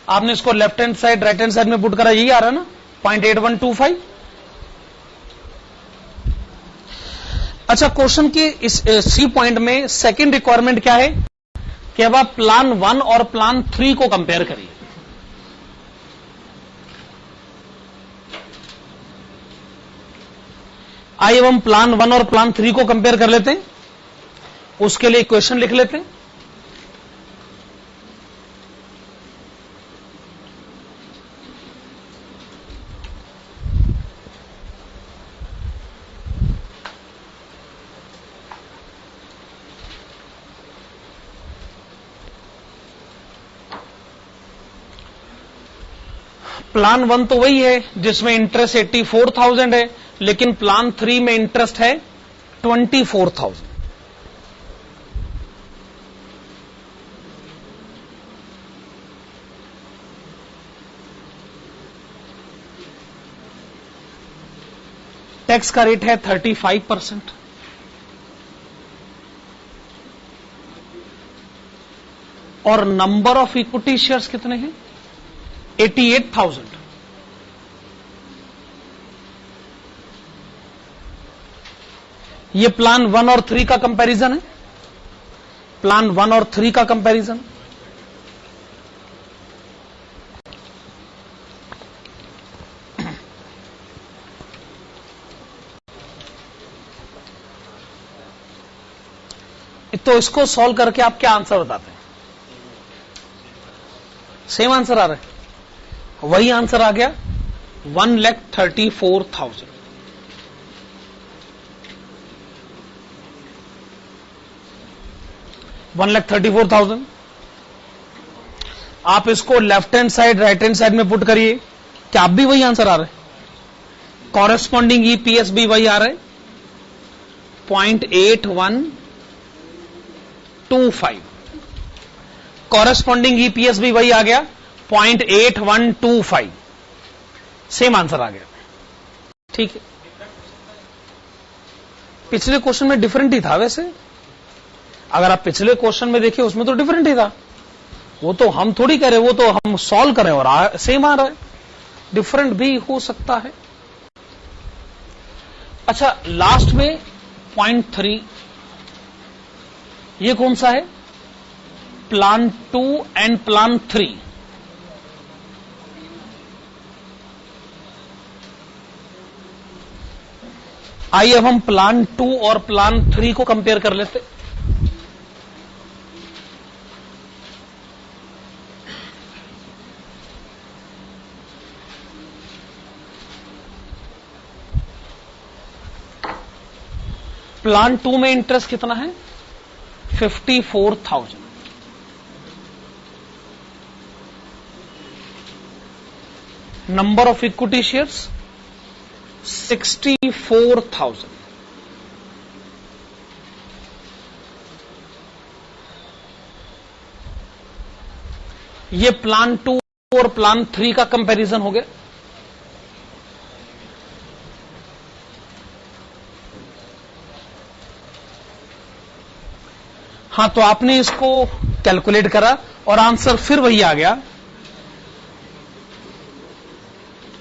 आपने इसको left hand side right hand side में पुट करा, यही आ रहा है ना 0.8125। अच्छा, क्वेश्चन के इस सी पॉइंट में सेकंड रिक्वायरमेंट क्या है कि अब आप प्लान 1 और प्लान 3 को कंपेयर करिए। आइए हम प्लान 1 और प्लान 3 को कंपेयर कर लेते हैं। उसके लिए इक्वेशन लिख लेते हैं। प्लान 1 तो वही है जिसमें इंटरेस्ट 84,000 है, लेकिन प्लान 3 में इंटरेस्ट है 24,000। टैक्स का रेट है 35%। और नंबर ऑफ इक्विटी शेयर्स कितने हैं? 88,000। ये प्लान 1 और 3 का कंपैरिजन है। प्लान 1 और 3 का कंपैरिजन। तो इसको सॉल्व करके आप क्या आंसर बताते हैं? सेम आंसर आ रहा है, वही आंसर आ गया 1,34,000। $1,34,000। आप इसको left hand side right hand side में पुट करिए, क्या आप भी वही आंसर आ रहा है? कॉरेस्पॉन्डिंग ईपीएस भी वही आ रहा है 0.8125। कॉरेस्पॉन्डिंग ईपीएस भी वही आ गया 0.8125। सेम आंसर आ गया। ठीक है, पिछले क्वेश्चन में डिफरेंट ही था। वैसे अगर आप पिछले क्वेश्चन में देखिए उसमें तो डिफरेंट ही था। वो तो हम थोड़ी कह रहे, वो तो हम सॉल्व करें और सेम आ रहा है। डिफरेंट भी हो सकता है। अच्छा, लास्ट में 0.3, ये कौन सा है? Plan 2 and plan 3। आइए अब हम प्लान 2 और प्लान 3 को कंपेयर कर लेते। प्लान 2 में इंटरेस्ट कितना है? 54,000। Number of equity shares 64,000। ये प्लान 2 और प्लान 3 का कंपैरिजन हो गया। हाँ, तो आपने इसको कैलकुलेट करा और आंसर फिर वही आ गया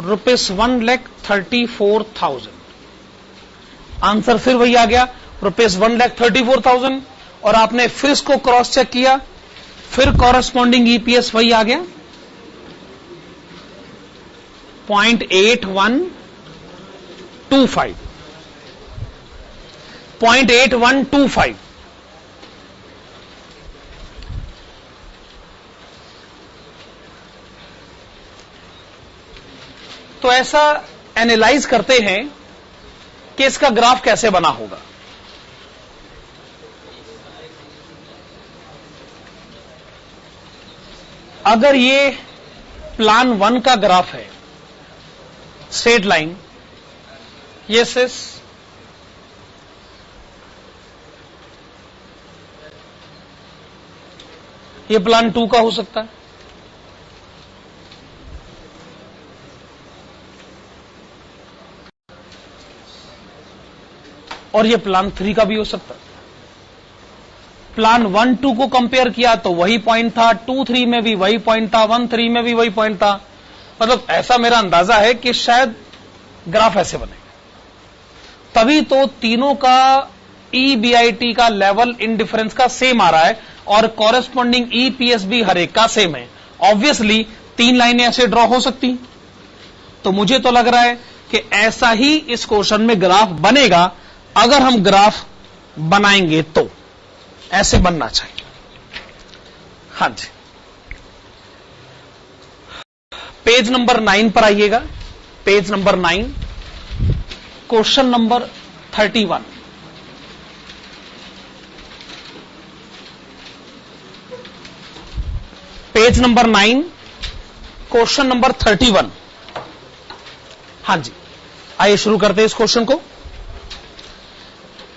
₹1,34,000। आंसर फिर वही आ गया ₹1,34,000। और आपने फिर इसको क्रॉस चेक किया, फिर कॉरेस्पॉन्डिंग ईपीएस वही आ गया 0.8125। 0.8125। तो ऐसा एनालाइज करते हैं कि इसका ग्राफ कैसे बना होगा। अगर ये प्लान 1 का ग्राफ है, स्ट्रेट लाइन, यस यस, ये प्लान 2 का हो सकता है, और ये प्लान 3 का भी हो सकता है। प्लान 1-2 को कंपेयर किया तो वही पॉइंट था, 2-3 में भी वही पॉइंट था, 1-3 में भी वही पॉइंट था। मतलब ऐसा मेरा अंदाजा है कि शायद ग्राफ ऐसे बनेगा, तभी तो तीनों का EBIT का लेवल इन डिफरेंस का सेम आ रहा है और कॉरेस्पॉन्डिंग EPS भी हर एक का सेम है। ऑब्वियसली 3 लाइनें ऐसे ड्रॉ हो सकती, तो मुझे तो लग रहा है कि ऐसा ही इस क्वेश्चन में ग्राफ बनेगा। अगर हम ग्राफ बनाएंगे तो ऐसे बनना चाहिए। हाँ जी, पेज नंबर 9 पर आइएगा। Page number 9, question number 31। Page number 9, question number 31। हाँ जी, आइए शुरू करते हैं इस क्वेश्चन को।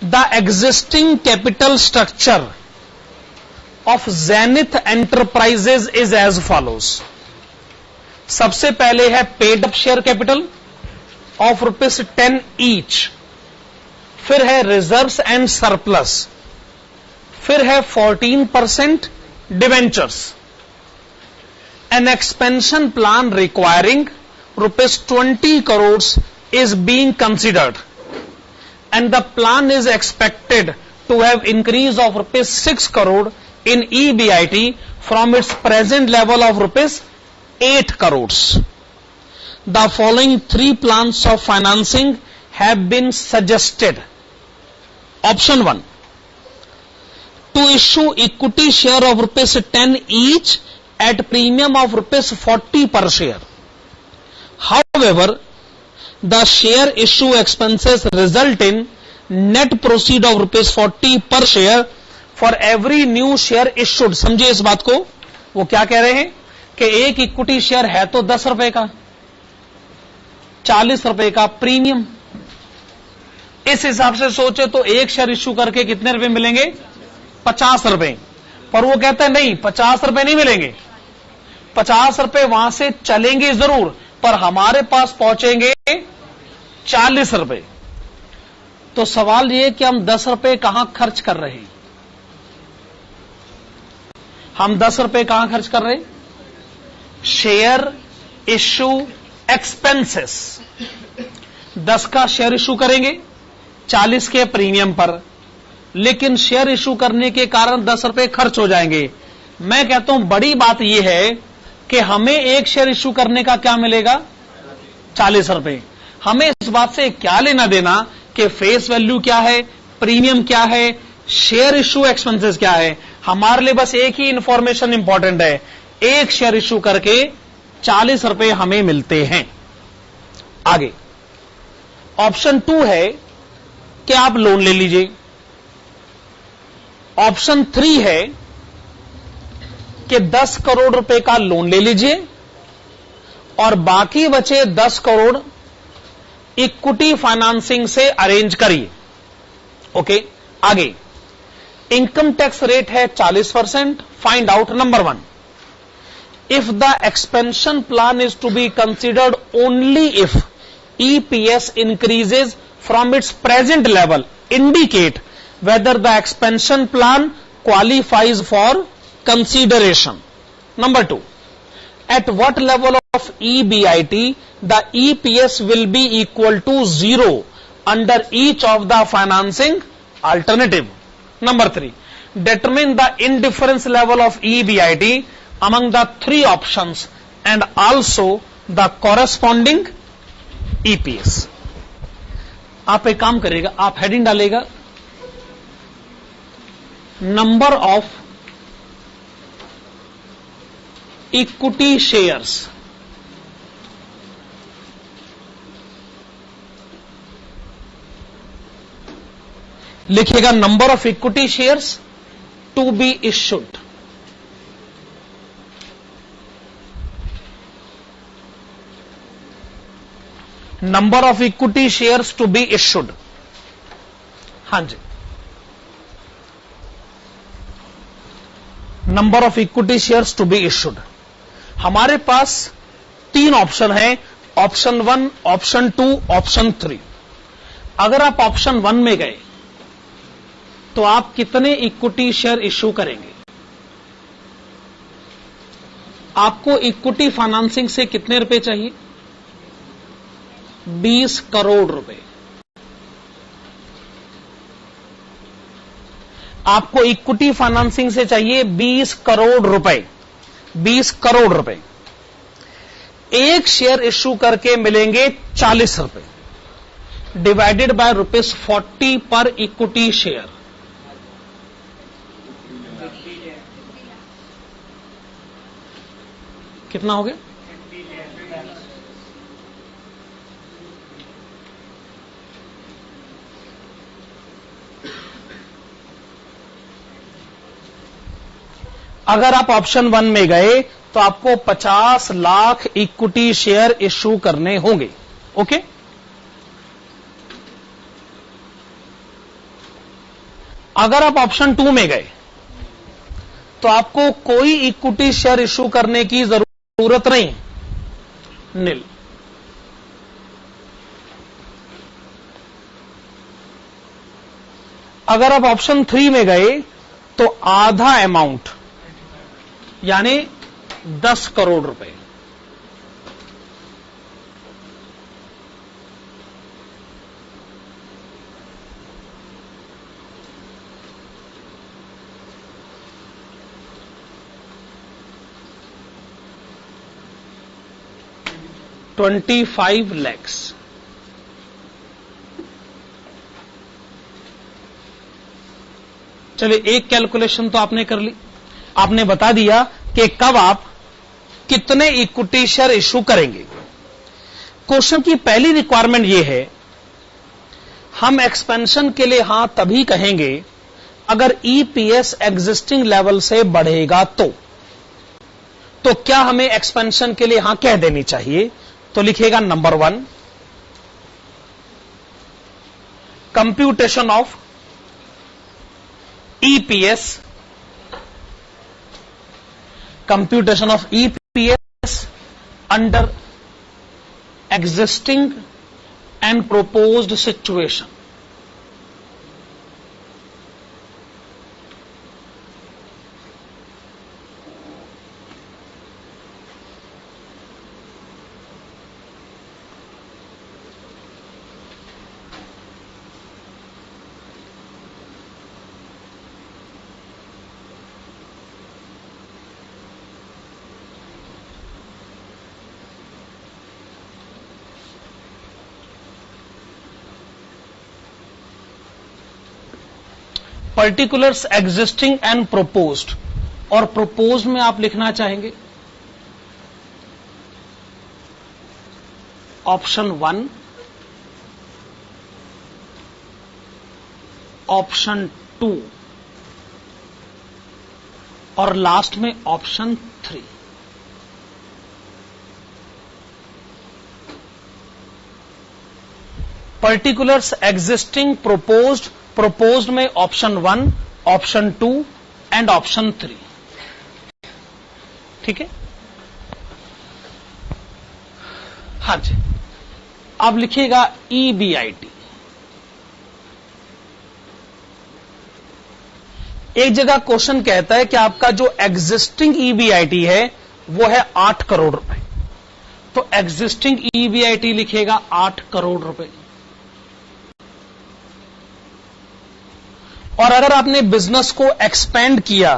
The existing capital structure of Zenith enterprises is as follows. सबसे पहले है paid up share capital of ₹10 each, फिर है रिजर्व्स एंड सरप्लस, फिर है 14% debentures. An expansion plan requiring ₹20 crores is being considered and the plan is expected to have increase of ₹6 crore in EBIT from its present level of ₹8 crores. The following 3 plans of financing have been suggested. Option 1, to issue equity share of ₹10 each at premium of ₹40 per share. However, the share issue expenses result in net proceed of ₹40 per share for every new share issued. समझिए इस बात को, वो क्या कह रहे हैं कि एक इक्विटी शेयर है तो ₹10 का, ₹40 का प्रीमियम। इस हिसाब से सोचे तो एक शेयर इश्यू करके कितने रुपए मिलेंगे? ₹50। पर वो कहता है नहीं, ₹50 नहीं मिलेंगे, ₹50 वहां से चलेंगे जरूर, पर हमारे पास पहुंचेंगे ₹40। तो सवाल यह कि हम ₹10 कहां खर्च कर रहे हैं? हम ₹10 कहां खर्च कर रहे हैं? Share issue expenses. 10 का शेयर इश्यू करेंगे 40 के प्रीमियम पर, लेकिन शेयर इश्यू करने के कारण ₹10 खर्च हो जाएंगे। मैं कहता हूं बड़ी बात यह है कि हमें एक शेयर इश्यू करने का क्या मिलेगा? ₹40। हमें इस बात से क्या लेना देना कि फेस वैल्यू क्या है, प्रीमियम क्या है, शेयर इश्यू एक्सपेंसेस क्या है। हमारे लिए बस एक ही इंफॉर्मेशन इंपॉर्टेंट है, एक शेयर इश्यू करके ₹40 हमें मिलते हैं। आगे ऑप्शन 2 है कि आप लोन ले लीजिए। ऑप्शन 3 है कि 10 करोड़ रुपए का लोन ले लीजिए और बाकी बचे 10 करोड़ इक्विटी फाइनेंसिंग से अरेंज करिए। ओके, आगे इनकम टैक्स रेट है 40%। Find out number 1, if the expansion plan is to be considered only if EPS increases from its present level, indicate whether the expansion plan qualifies for consideration. Number 2, at what level of EBIT the EPS will be equal to 0 under each of the financing alternative. Number 3, determine the indifference level of EBIT among the 3 options and also the corresponding EPS. आप एक काम करेगा, आप heading डालेगा number of equity shares, लिखेगा number of equity shares to be issued. Number of equity shares to be issued. हां जी, number of equity shares to be issued. हमारे पास 3 ऑप्शन है, ऑप्शन 1, ऑप्शन 2, ऑप्शन 3। अगर आप ऑप्शन 1 में गए तो आप कितने इक्विटी शेयर इश्यू करेंगे? आपको इक्विटी फाइनेंसिंग से कितने रुपए चाहिए? 20 करोड़ रुपए। आपको इक्विटी फाइनेंसिंग से चाहिए 20 करोड़ रुपए। 20 करोड़ रुपए। एक शेयर इश्यू करके मिलेंगे 40 रुपए, डिवाइडेड बाय ₹40 पर इक्विटी शेयर। कितना हो गया? अगर आप ऑप्शन 1 में गए तो आपको 50 लाख इक्विटी शेयर इश्यू करने होंगे। ओके, अगर आप ऑप्शन 2 में गए तो आपको कोई इक्विटी शेयर इश्यू करने की जरूरत नहीं, नील। अगर आप ऑप्शन 3 में गए तो आधा अमाउंट यानी 10 करोड़ रुपए। $25 लाख। चलिए, एक कैलकुलेशन तो आपने कर ली। आपने बता दिया कि कब आप कितने इक्विटी शेयर इश्यू करेंगे। क्वेश्चन की पहली रिक्वायरमेंट यह है, हम एक्सपेंशन के लिए हां तभी कहेंगे अगर ईपीएस एग्जिस्टिंग लेवल से बढ़ेगा तो क्या हमें एक्सपेंशन के लिए हां कह देनी चाहिए? तो लिखेगा number 1, computation of EPS, computation of EPS under existing and proposed situation. Particulars existing and proposed, और प्रोपोज्ड में आप लिखना चाहेंगे ऑप्शन 1, ऑप्शन 2 और लास्ट में ऑप्शन 3। पर्टिकुलर्स एग्जिस्टिंग, प्रोपोज्ड में ऑप्शन 1, ऑप्शन 2 एंड ऑप्शन 3। ठीक है? हां जी, अब लिखिएगा EBIT। एक जगह क्वेश्चन कहता है कि आपका जो एग्जिस्टिंग EBIT है वो है 8 करोड़ रुपए, तो एग्जिस्टिंग EBIT लिखिएगा 8 करोड़ रुपए। और अगर आपने बिजनेस को एक्सपेंड किया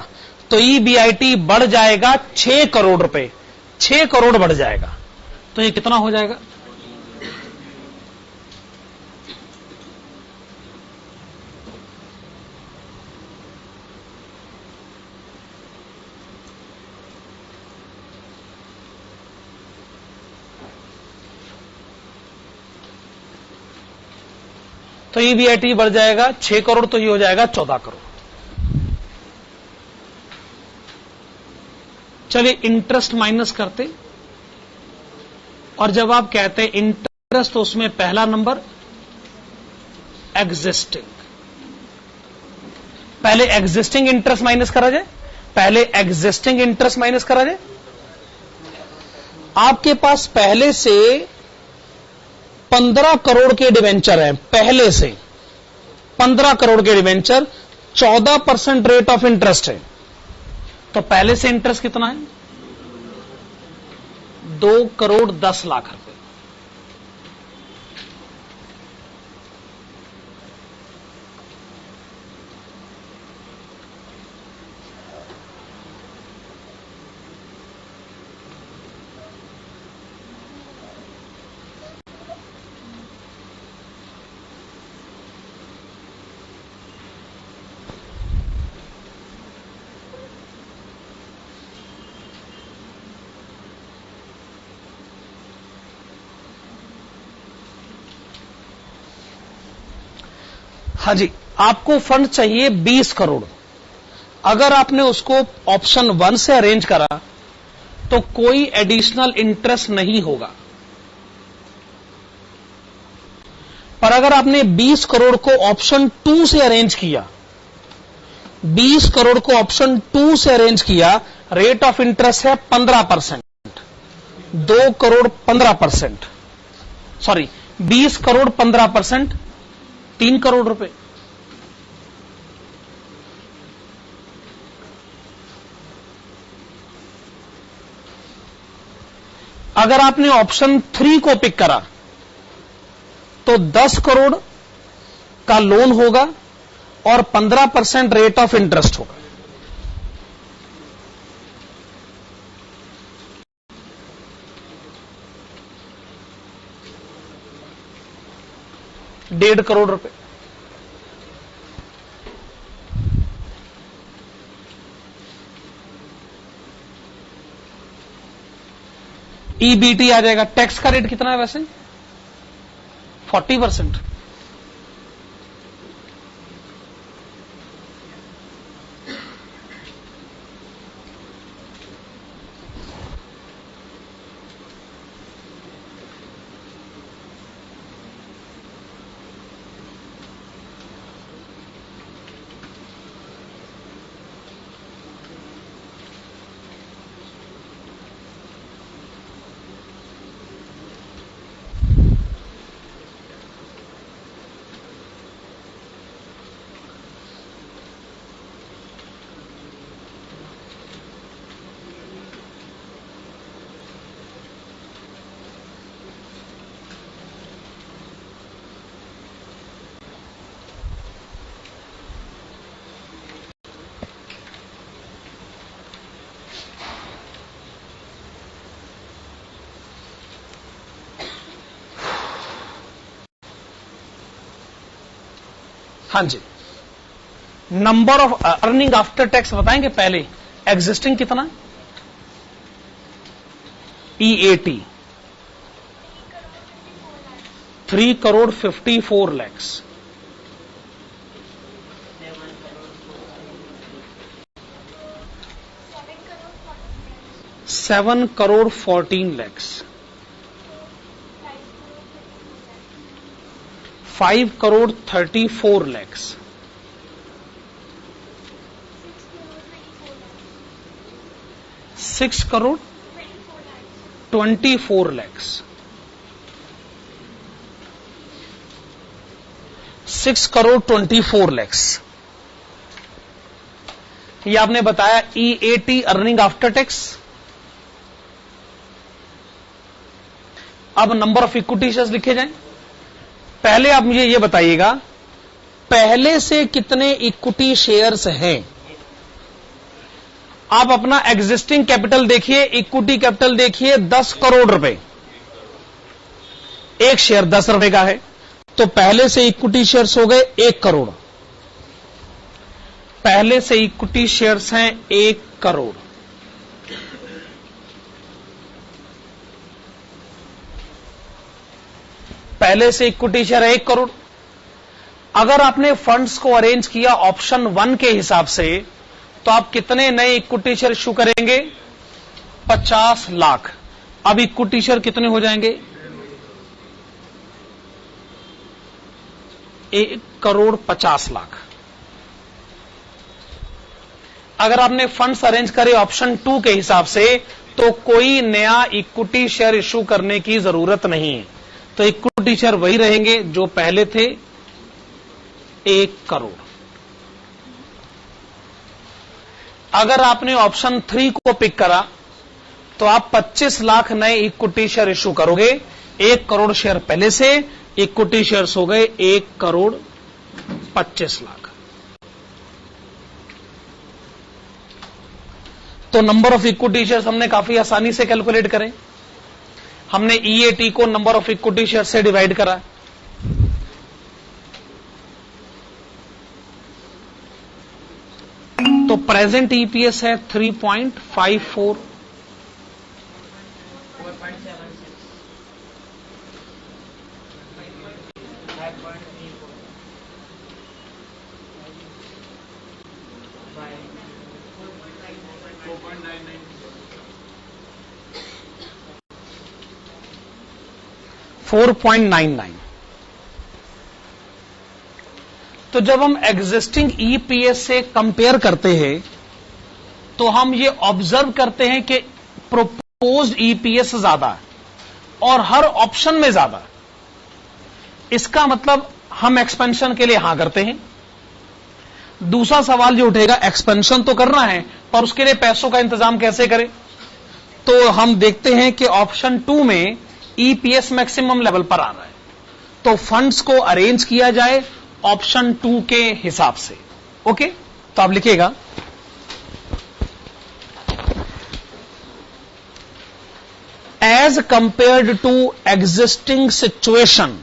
तो EBIT बढ़ जाएगा 6 करोड़ रुपए, 6 करोड़ बढ़ जाएगा। तो ये कितना हो जाएगा? तो EBIT बढ़ जाएगा 6 करोड़, तो ये हो जाएगा 14 करोड़। चलिए इंटरेस्ट माइनस करते, और जब आप कहते हैं इंटरेस्ट इंटरेस्ट, तो उसमें पहला नंबर एग्जिस्टिंग। पहले एग्जिस्टिंग इंटरेस्ट माइनस करा जाए, पहले एग्जिस्टिंग इंटरेस्ट माइनस करा जाए। आपके पास पहले से 15 करोड़ के डिवेंचर हैं, पहले से 15 करोड़ के डिवेंचर, 14% रेट ऑफ इंटरेस्ट है। तो पहले से इंटरेस्ट कितना है? 2 करोड़ 10 लाख रुपए। हाँ जी, आपको फंड चाहिए 20 करोड़। अगर आपने उसको ऑप्शन 1 से अरेंज करा तो कोई एडिशनल इंटरेस्ट नहीं होगा, पर अगर आपने 20 करोड़ को ऑप्शन 2 से अरेंज किया, 20 करोड़ को ऑप्शन 2 से अरेंज किया, रेट ऑफ इंटरेस्ट है 15%, 2 करोड़ 15%, सॉरी 20 करोड़ 15%, 3 करोड़ रुपए। अगर आपने ऑप्शन 3 को पिक करा तो 10 करोड़ का लोन होगा और 15% रेट ऑफ इंटरेस्ट होगा। डेढ़ करोड़ रुपए। ईबीटी आ जाएगा। टैक्स का रेट कितना है वैसे? 40%। हाँ जी, number of earning after tax बताएंगे पहले। एग्जिस्टिंग कितना? EAT 3 करोड़ 54 लैक्स। 7 करोड़ 14 लैक्स। 5 करोड़ 34 लैक्स। 6 करोड़ 24 लैक्स। 6 करोड़ 24 लैक्स। ये आपने बताया EAT अर्निंग आफ्टर टैक्स। अब नंबर ऑफ इक्विटी शेयर्स लिखे जाएं। पहले आप मुझे ये बताइएगा, पहले से कितने इक्विटी शेयर्स हैं? आप अपना एग्जिस्टिंग कैपिटल देखिए, इक्विटी कैपिटल देखिए, 10 करोड़ रुपए। एक शेयर 10 रुपए का है, तो पहले से इक्विटी शेयर्स हो गए 1 करोड़। पहले से इक्विटी शेयर्स हैं 1 करोड़। पहले से इक्विटी शेयर 1 करोड़। अगर आपने फंड्स को अरेंज किया ऑप्शन 1 के हिसाब से, तो आप कितने नए इक्विटी शेयर इश्यू करेंगे? 50 लाख। अब इक्विटी शेयर कितने हो जाएंगे? 1,50,00,000। अगर आपने फंड्स अरेंज करे ऑप्शन 2 के हिसाब से तो कोई नया इक्विटी शेयर इशू करने की जरूरत नहीं है। तो इक्विटी शेयर वही रहेंगे जो पहले थे, 1 करोड़। अगर आपने ऑप्शन 3 को पिक करा तो आप 25 लाख नए इक्विटी शेयर इशू करोगे। 1 करोड़ शेयर पहले से, इक्विटी शेयर्स हो गए 1,25,00,000। तो नंबर ऑफ इक्विटी शेयर्स हमने काफी आसानी से कैलकुलेट करें। हमने EAT को नंबर ऑफ इक्विटी शेयर से डिवाइड करा। तो प्रेजेंट EPS है 3.54, 4.99। तो जब हम एग्जिस्टिंग EPS से कंपेयर करते हैं तो हम ये ऑब्जर्व करते हैं कि प्रोपोज्ड EPS ज्यादा है और हर ऑप्शन में ज्यादा है। इसका मतलब हम एक्सपेंशन के लिए हां करते हैं। दूसरा सवाल जो उठेगा, एक्सपेंशन तो करना है पर उसके लिए पैसों का इंतजाम कैसे करें। तो हम देखते हैं कि ऑप्शन 2 में EPS मैक्सिमम लेवल पर आ रहा है, तो फंड्स को अरेंज किया जाए ऑप्शन 2 के हिसाब से। ओके, तो आप लिखिएगा as compared to existing situation,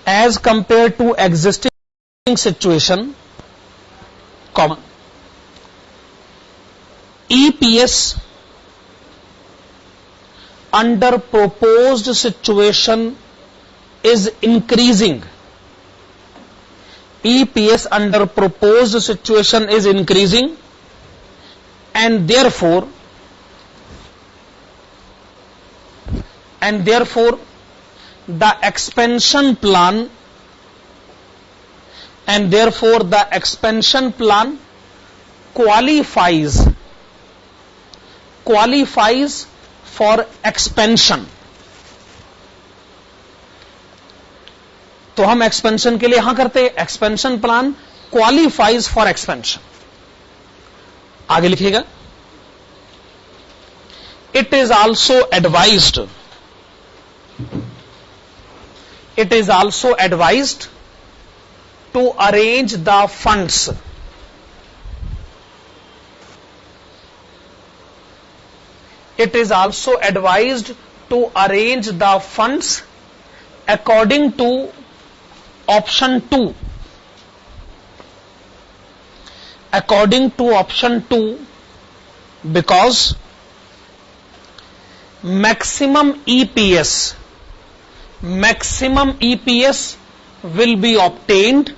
as compared to existing situation, comma EPS under proposed situation is increasing. EPS under proposed situation is increasing and therefore the expansion plan qualifies for expansion। तो हम expansion के लिए यहां करते हैं, expansion plan qualifies for expansion. आगे लिखिएगा it is also advised to arrange the funds it is also advised to arrange the funds according to option 2, because maximum EPS will be obtained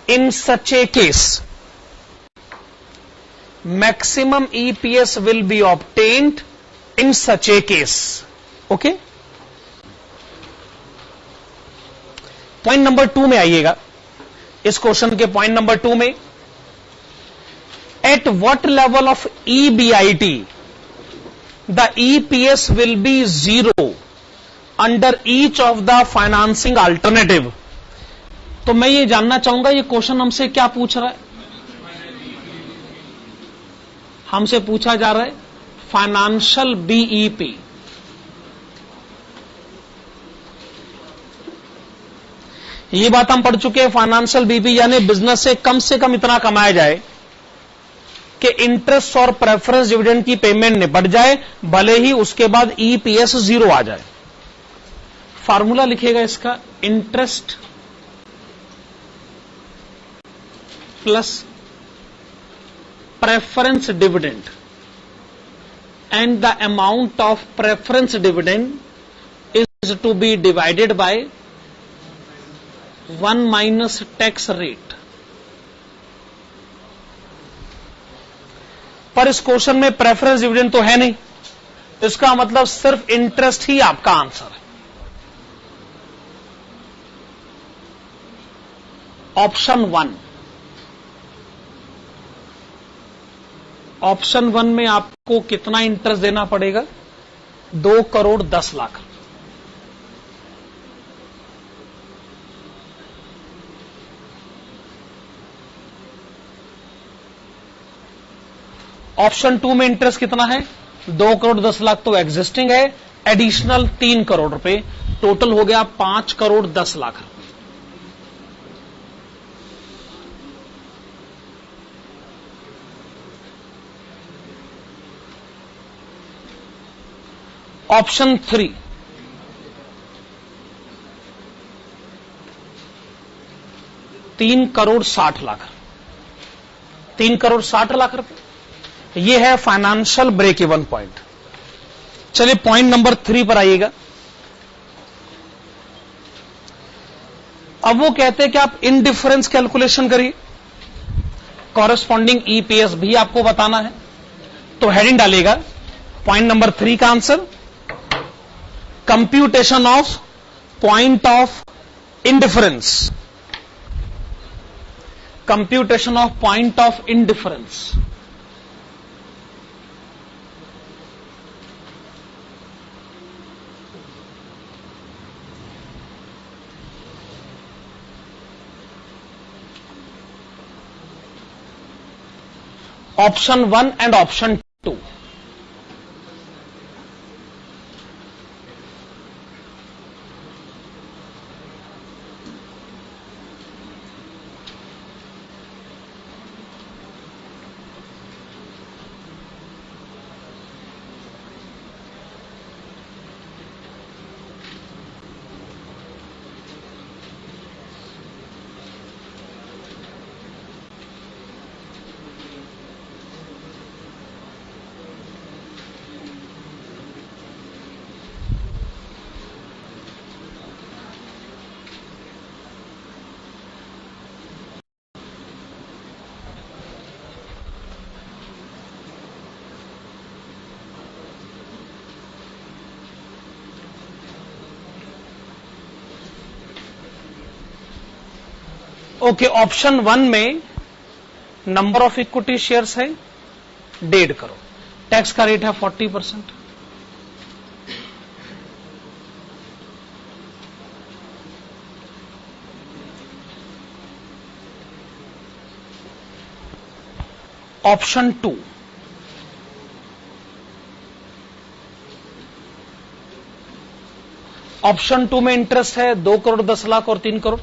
in such a case, maximum EPS will be obtained in such a case। Okay, point number 2 में आइएगा। इस question के point number 2 में, at what level of EBIT the EPS will be 0 under each of the financing alternative. तो मैं ये जानना चाहूंगा ये क्वेश्चन हमसे क्या पूछ रहा है। हमसे पूछा जा रहा है फाइनेंशियल BEP। ये बात हम पढ़ चुके हैं, फाइनेंशियल BEP यानी बिजनेस से कम इतना कमाया जाए कि इंटरेस्ट और प्रेफरेंस डिविडेंड की पेमेंट निपट जाए, भले ही उसके बाद EPS 0 आ जाए। फार्मूला लिखिएगा इसका, interest plus preference dividend and the amount of preference dividend is to be divided by 1 minus tax rate। पर इस क्वेश्चन में प्रेफरेंस डिविडेंड तो है नहीं, इसका मतलब सिर्फ इंटरेस्ट ही आपका आंसर है। ऑप्शन 1, ऑप्शन 1 में आपको कितना इंटरेस्ट देना पड़ेगा? 2 करोड़ 10 लाख। ऑप्शन 2 में इंटरेस्ट कितना है? 2 करोड़ 10 लाख तो एग्जिस्टिंग है, एडिशनल 3 करोड़ रुपए, टोटल हो गया 5 करोड़ 10 लाख। ऑप्शन 3, तीन करोड़ 60 लाख, 3 करोड़ 60 लाख रुपए, ये है फाइनेंशियल ब्रेक इवन पॉइंट। चलिए पॉइंट नंबर 3 पर आइएगा। अब वो कहते हैं कि आप इनडिफरेंस कैलकुलेशन करिए, कॉरेस्पॉन्डिंग ईपीएस भी आपको बताना है, तो हेडिंग डालेगा पॉइंट नंबर 3 का answer computation of point of indifference, computation of point of indifference. Option 1 and option 2। Okay, option 1 में नंबर ऑफ इक्विटी शेयर्स है 1.5 करोड़, टैक्स का रेट है 40%। ऑप्शन 2, ऑप्शन 2 में इंटरेस्ट है 2 करोड़ 10 लाख और 3 करोड़,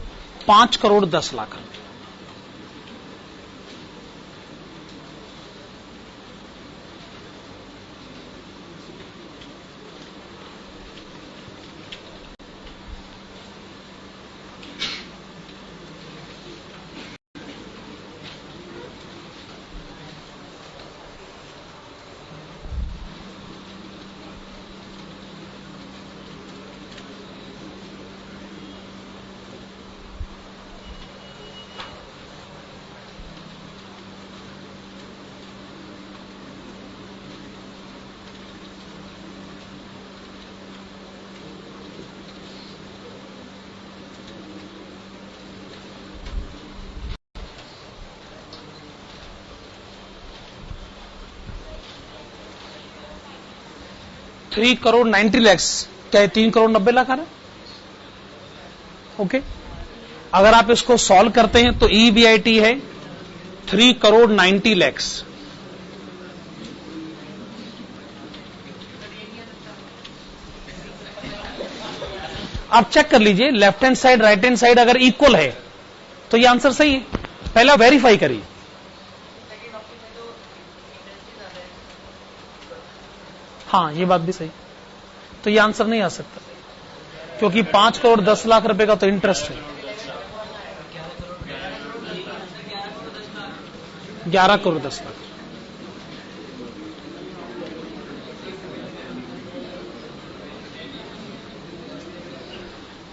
5 करोड़ 10 लाख। थ्री करोड़ 90 लैक्स, क्या है 3 करोड़ 90 लाख आ रहा है? ओके, अगर आप इसको सॉल्व करते हैं तो ईबीआईटी है 3 करोड़ 90 लैक्स। आप चेक कर लीजिए, left hand side right hand side अगर इक्वल है तो ये आंसर सही है। पहले वेरीफाई करिए। हाँ, ये बात भी सही, तो ये आंसर नहीं आ सकता क्योंकि 5 करोड़ 10 लाख रुपए का तो इंटरेस्ट है। 11 करोड़ 10 लाख।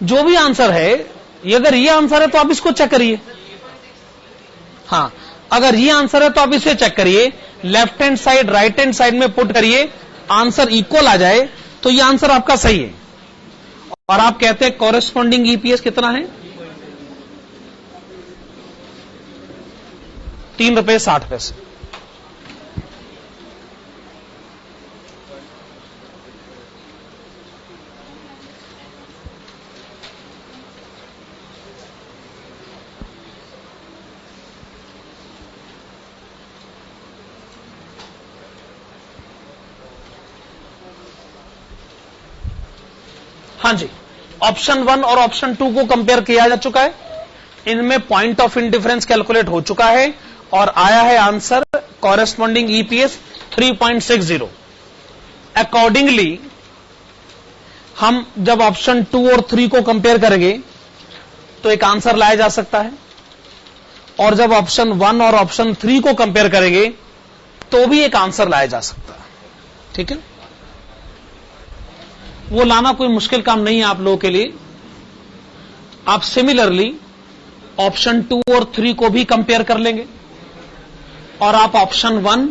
जो भी आंसर है, ये अगर ये आंसर है तो आप इसको चेक करिए। हाँ, अगर ये आंसर है तो आप इसे चेक करिए, left hand side right hand side में पुट करिए आंसर इक्वल आ जाए तो ये आंसर आपका सही है। और आप कहते हैं कॉरेस्पॉन्डिंग ईपीएस कितना है? 3 रुपए 60 पैसे। हाँ जी, ऑप्शन 1 और ऑप्शन 2 को कंपेयर किया जा चुका है, इनमें पॉइंट ऑफ इंडिफरेंस कैलकुलेट हो चुका है और आया है आंसर कॉरेस्पॉन्डिंग ईपीएस 3.60। अकॉर्डिंगली हम जब ऑप्शन 2 और 3 को कंपेयर करेंगे तो एक आंसर लाया जा सकता है, और जब ऑप्शन 1 और ऑप्शन 3 को कंपेयर करेंगे तो भी एक आंसर लाया जा सकता है। ठीक है, वो लाना कोई मुश्किल काम नहीं है आप लोगों के लिए। आप सिमिलरली ऑप्शन 2 और 3 को भी कंपेयर कर लेंगे और आप ऑप्शन 1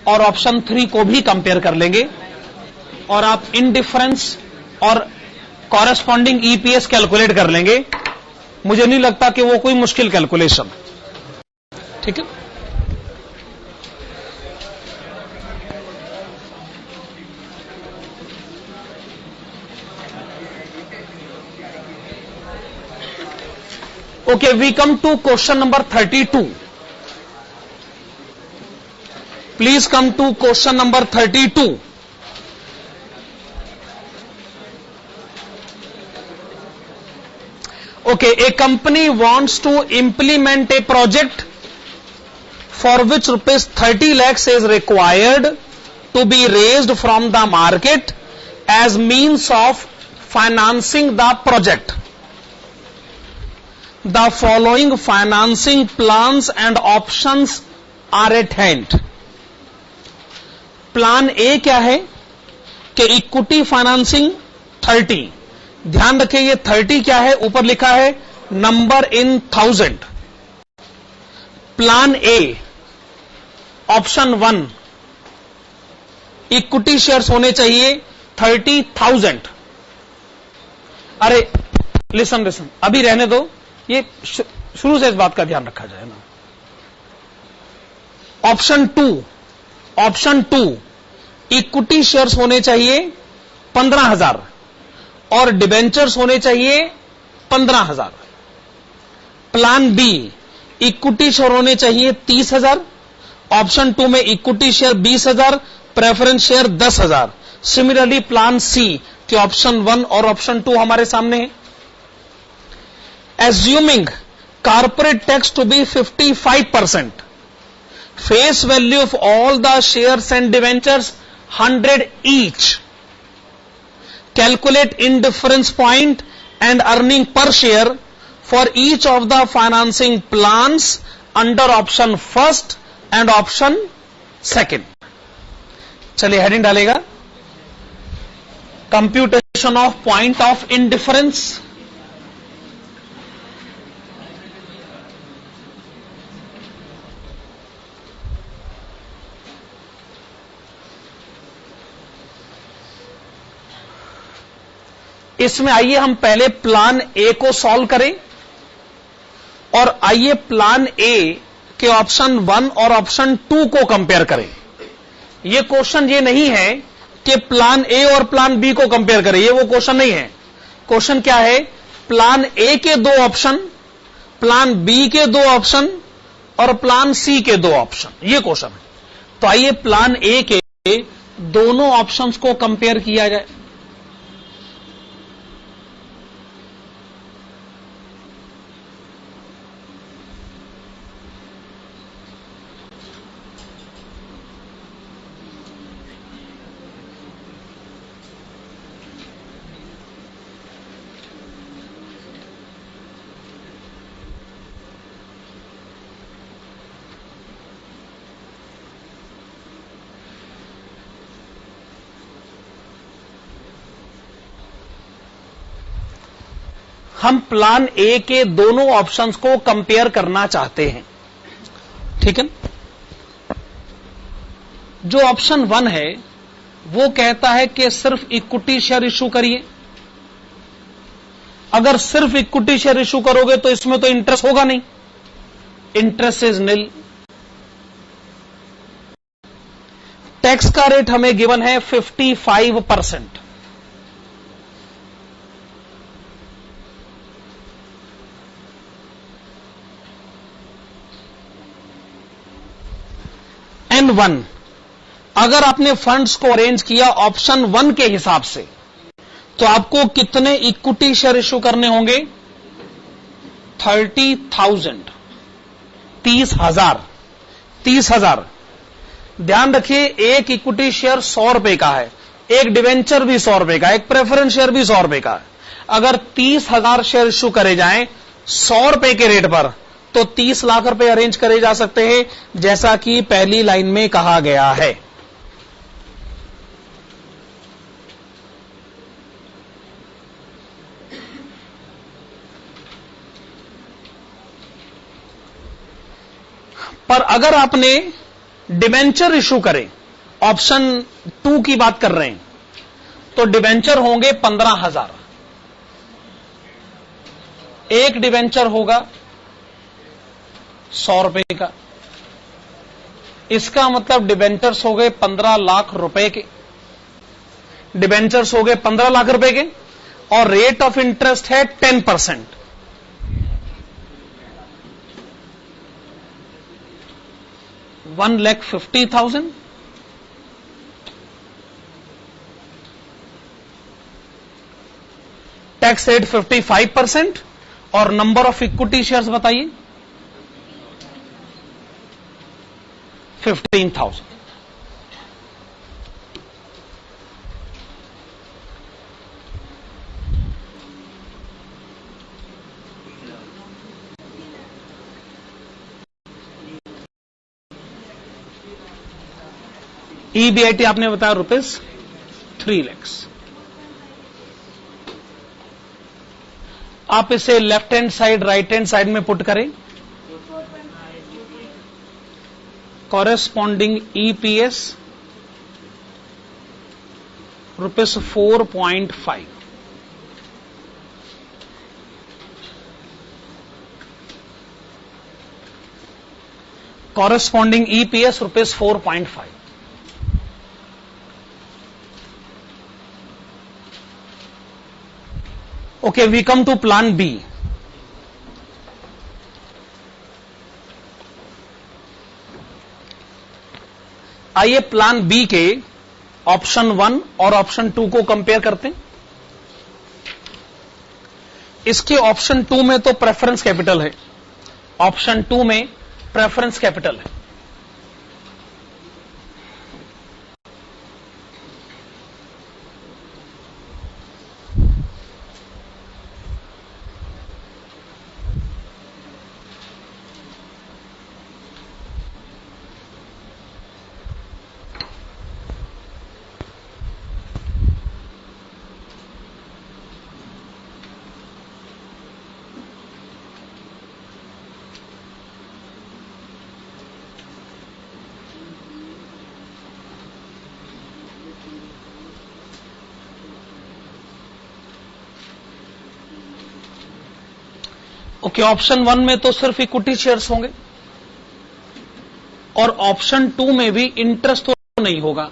और ऑप्शन 3 को भी कंपेयर कर लेंगे और आप इंडिफरेंस और कॉरेस्पॉन्डिंग ईपीएस कैलकुलेट कर लेंगे। मुझे नहीं लगता कि वो कोई मुश्किल कैलकुलेशन है। ठीक है, okay, we come to question number 32. Please come to question number 32. Okay, a company wants to implement a project for which rupees 30 lakhs is required to be raised from the market as means of financing the project. The following financing plans and options are at hand. Plan A क्या है कि equity financing 30। ध्यान रखिए ये 30 क्या है, ऊपर लिखा है number in 1000। Plan A option 1 equity shares होने चाहिए 30,000। अरे लिसन अभी रहने दो, ये शुरू से इस बात का ध्यान रखा जाए ना। ऑप्शन 2 इक्विटी शेयर्स होने चाहिए 15,000 और डिबेंचर्स होने चाहिए 15,000। प्लान बी इक्विटी शेयर होने चाहिए 30,000, ऑप्शन 2 में equity share 20,000, preference share 10,000। Similarly plan C के ऑप्शन 1 और ऑप्शन 2 हमारे सामने है। Assuming corporate tax to be 55%, face value of all the shares and debentures 100 each. Calculate indifference point and earning per share for each of the financing plans under option first and option second. चलिए heading डालेगा computation of point of indifference. इसमें आइए हम पहले plan A को solve करें और आइए प्लान ए के ऑप्शन 1 और ऑप्शन 2 को कंपेयर करें। यह क्वेश्चन ये नहीं है कि प्लान ए और प्लान बी को कंपेयर करें, ये वो क्वेश्चन नहीं है। क्वेश्चन क्या है, प्लान ए के 2 ऑप्शन, प्लान बी के 2 ऑप्शन और प्लान सी के 2 ऑप्शन, ये क्वेश्चन है। तो आइए प्लान ए के दोनों ऑप्शंस को कंपेयर किया जाए। हम प्लान ए के दोनों ऑप्शंस को कंपेयर करना चाहते हैं। ठीक है, जो ऑप्शन 1 है वो कहता है कि सिर्फ इक्विटी शेयर इशू करिए। अगर सिर्फ इक्विटी शेयर इशू करोगे तो इसमें तो इंटरेस्ट होगा नहीं, इंटरेस्ट इज निल। टैक्स का रेट हमें गिवन है 55%। N1, अगर आपने फंड्स को अरेंज किया ऑप्शन 1 के हिसाब से तो आपको कितने इक्विटी शेयर इशू करने होंगे? 30,000, 30,000। 30,000। ध्यान रखिए, एक इक्विटी शेयर 100 रुपए का है, एक डिवेंचर भी 100 रुपए का, एक प्रेफरेंस शेयर भी 100 रुपए का है। अगर 30,000 शेयर इशू करे जाएं 100 रुपए के रेट पर तो 30 लाख रुपए अरेंज करे जा सकते हैं, जैसा कि पहली लाइन में कहा गया है। पर अगर आपने डिबेंचर इशू करे, ऑप्शन 2 की बात कर रहे हैं, तो डिबेंचर होंगे 15,000। एक डिबेंचर होगा 100 रुपए का, इसका मतलब डिबेंचर्स हो गए 15 लाख रुपए के, डिबेंचर्स हो गए 15 लाख रुपए के, और रेट ऑफ इंटरेस्ट है 10%। 1,50,000 टैक्स रेट 55% और नंबर ऑफ इक्विटी शेयर्स बताइए 15,000। ईबीआईटी आपने बताया ₹3 लाख। आप इसे left hand side right hand side में पुट करें, corresponding EPS ₹4.5। Corresponding EPS ₹4.5। Okay, we come to plan B. आइए प्लान बी के ऑप्शन 1 और ऑप्शन 2 को कंपेयर करते हैं। इसके ऑप्शन 2 में तो प्रेफरेंस कैपिटल है, ऑप्शन 2 में प्रेफरेंस कैपिटल है। ओके, ऑप्शन 1 में तो सिर्फ इक्विटी शेयर्स होंगे और ऑप्शन 2 में भी इंटरेस्ट तो नहीं होगा।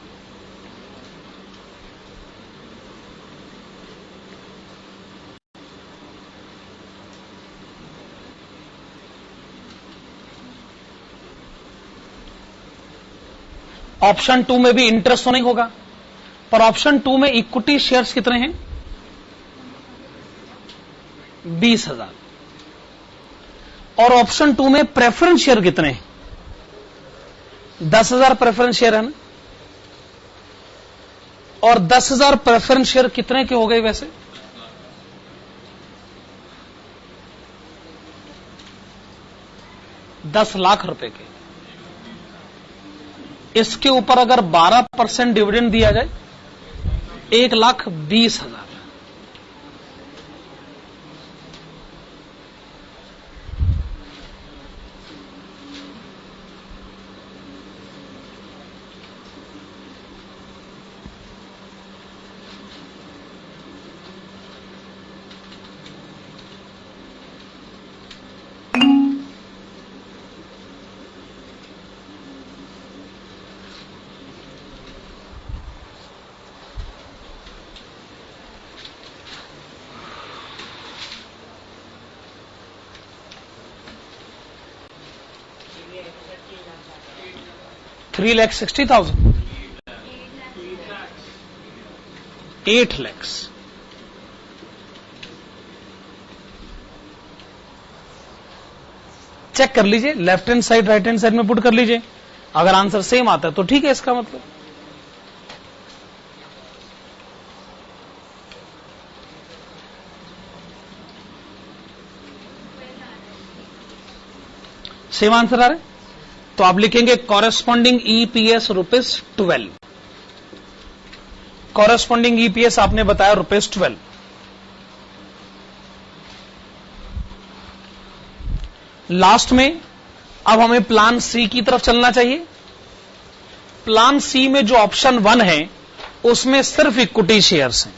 ऑप्शन 2 में भी इंटरेस्ट तो नहीं होगा, पर ऑप्शन 2 में इक्विटी शेयर्स कितने हैं? 20,000। और ऑप्शन 2 में प्रेफरेंस शेयर कितने हैं? 10,000 प्रेफरेंस शेयर है ना। और 10,000 प्रेफरेंस शेयर कितने के हो गए वैसे? 10 लाख रुपए के। इसके ऊपर अगर 12% डिविडेंड दिया जाए 1,20,000। 3,60,000, 8 lakhs। चेक कर लीजिए, left hand side right hand side में पुट कर लीजिए। अगर आंसर सेम आता है तो ठीक है, इसका मतलब सेम आंसर आ रहा है। तो आप लिखेंगे कॉरेस्पॉन्डिंग ईपीएस ₹12। कॉरेस्पॉन्डिंग ईपीएस आपने बताया ₹12। लास्ट में अब हमें प्लान सी की तरफ चलना चाहिए। प्लान सी में जो ऑप्शन 1 है उसमें सिर्फ इक्विटी शेयर्स हैं,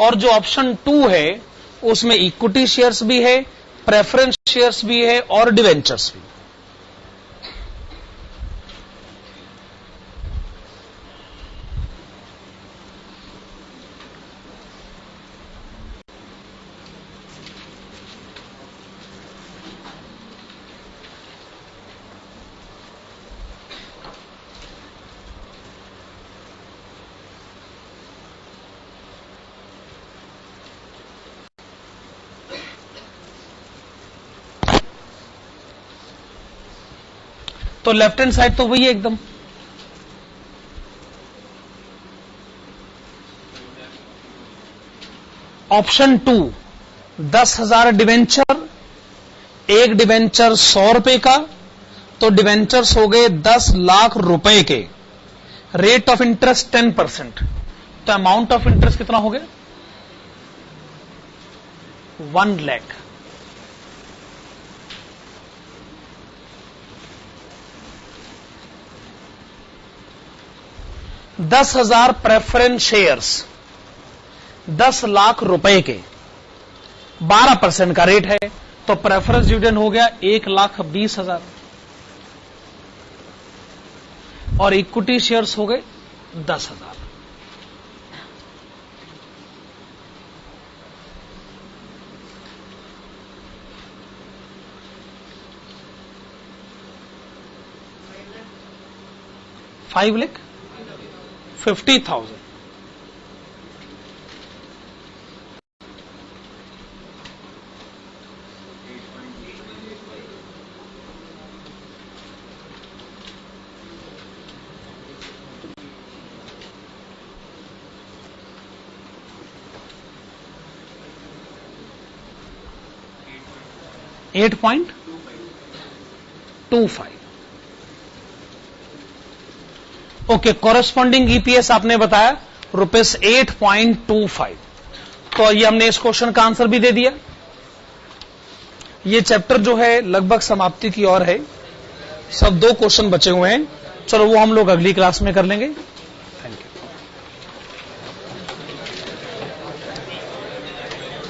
और जो ऑप्शन 2 है उसमें इक्विटी शेयर्स भी है, प्रेफरेंस शेयर्स भी है और डिवेंचर्स भी। तो लेफ्ट हैंड साइड तो वही है एकदम। ऑप्शन 2 10,000 डिवेंचर, एक डिवेंचर ₹100 का, तो डिवेंचर्स हो गए 10 लाख रुपए के। रेट ऑफ इंटरेस्ट 10%, तो अमाउंट ऑफ इंटरेस्ट कितना हो गया? 1 लाख। $10,000 प्रेफरेंस शेयर्स 10 लाख रुपए के, 12% का रेट है, तो प्रेफरेंस डिविडेंड हो गया 1,20,000, और इक्विटी शेयर्स हो गए 10,000। $5,50,000। $8.25। ओके, कॉरेस्पॉन्डिंग ईपीएस आपने बताया ₹8.25। तो ये हमने इस क्वेश्चन का आंसर भी दे दिया। ये चैप्टर जो है लगभग समाप्ति की ओर है, सब 2 क्वेश्चन बचे हुए हैं। चलो वो हम लोग अगली क्लास में कर लेंगे।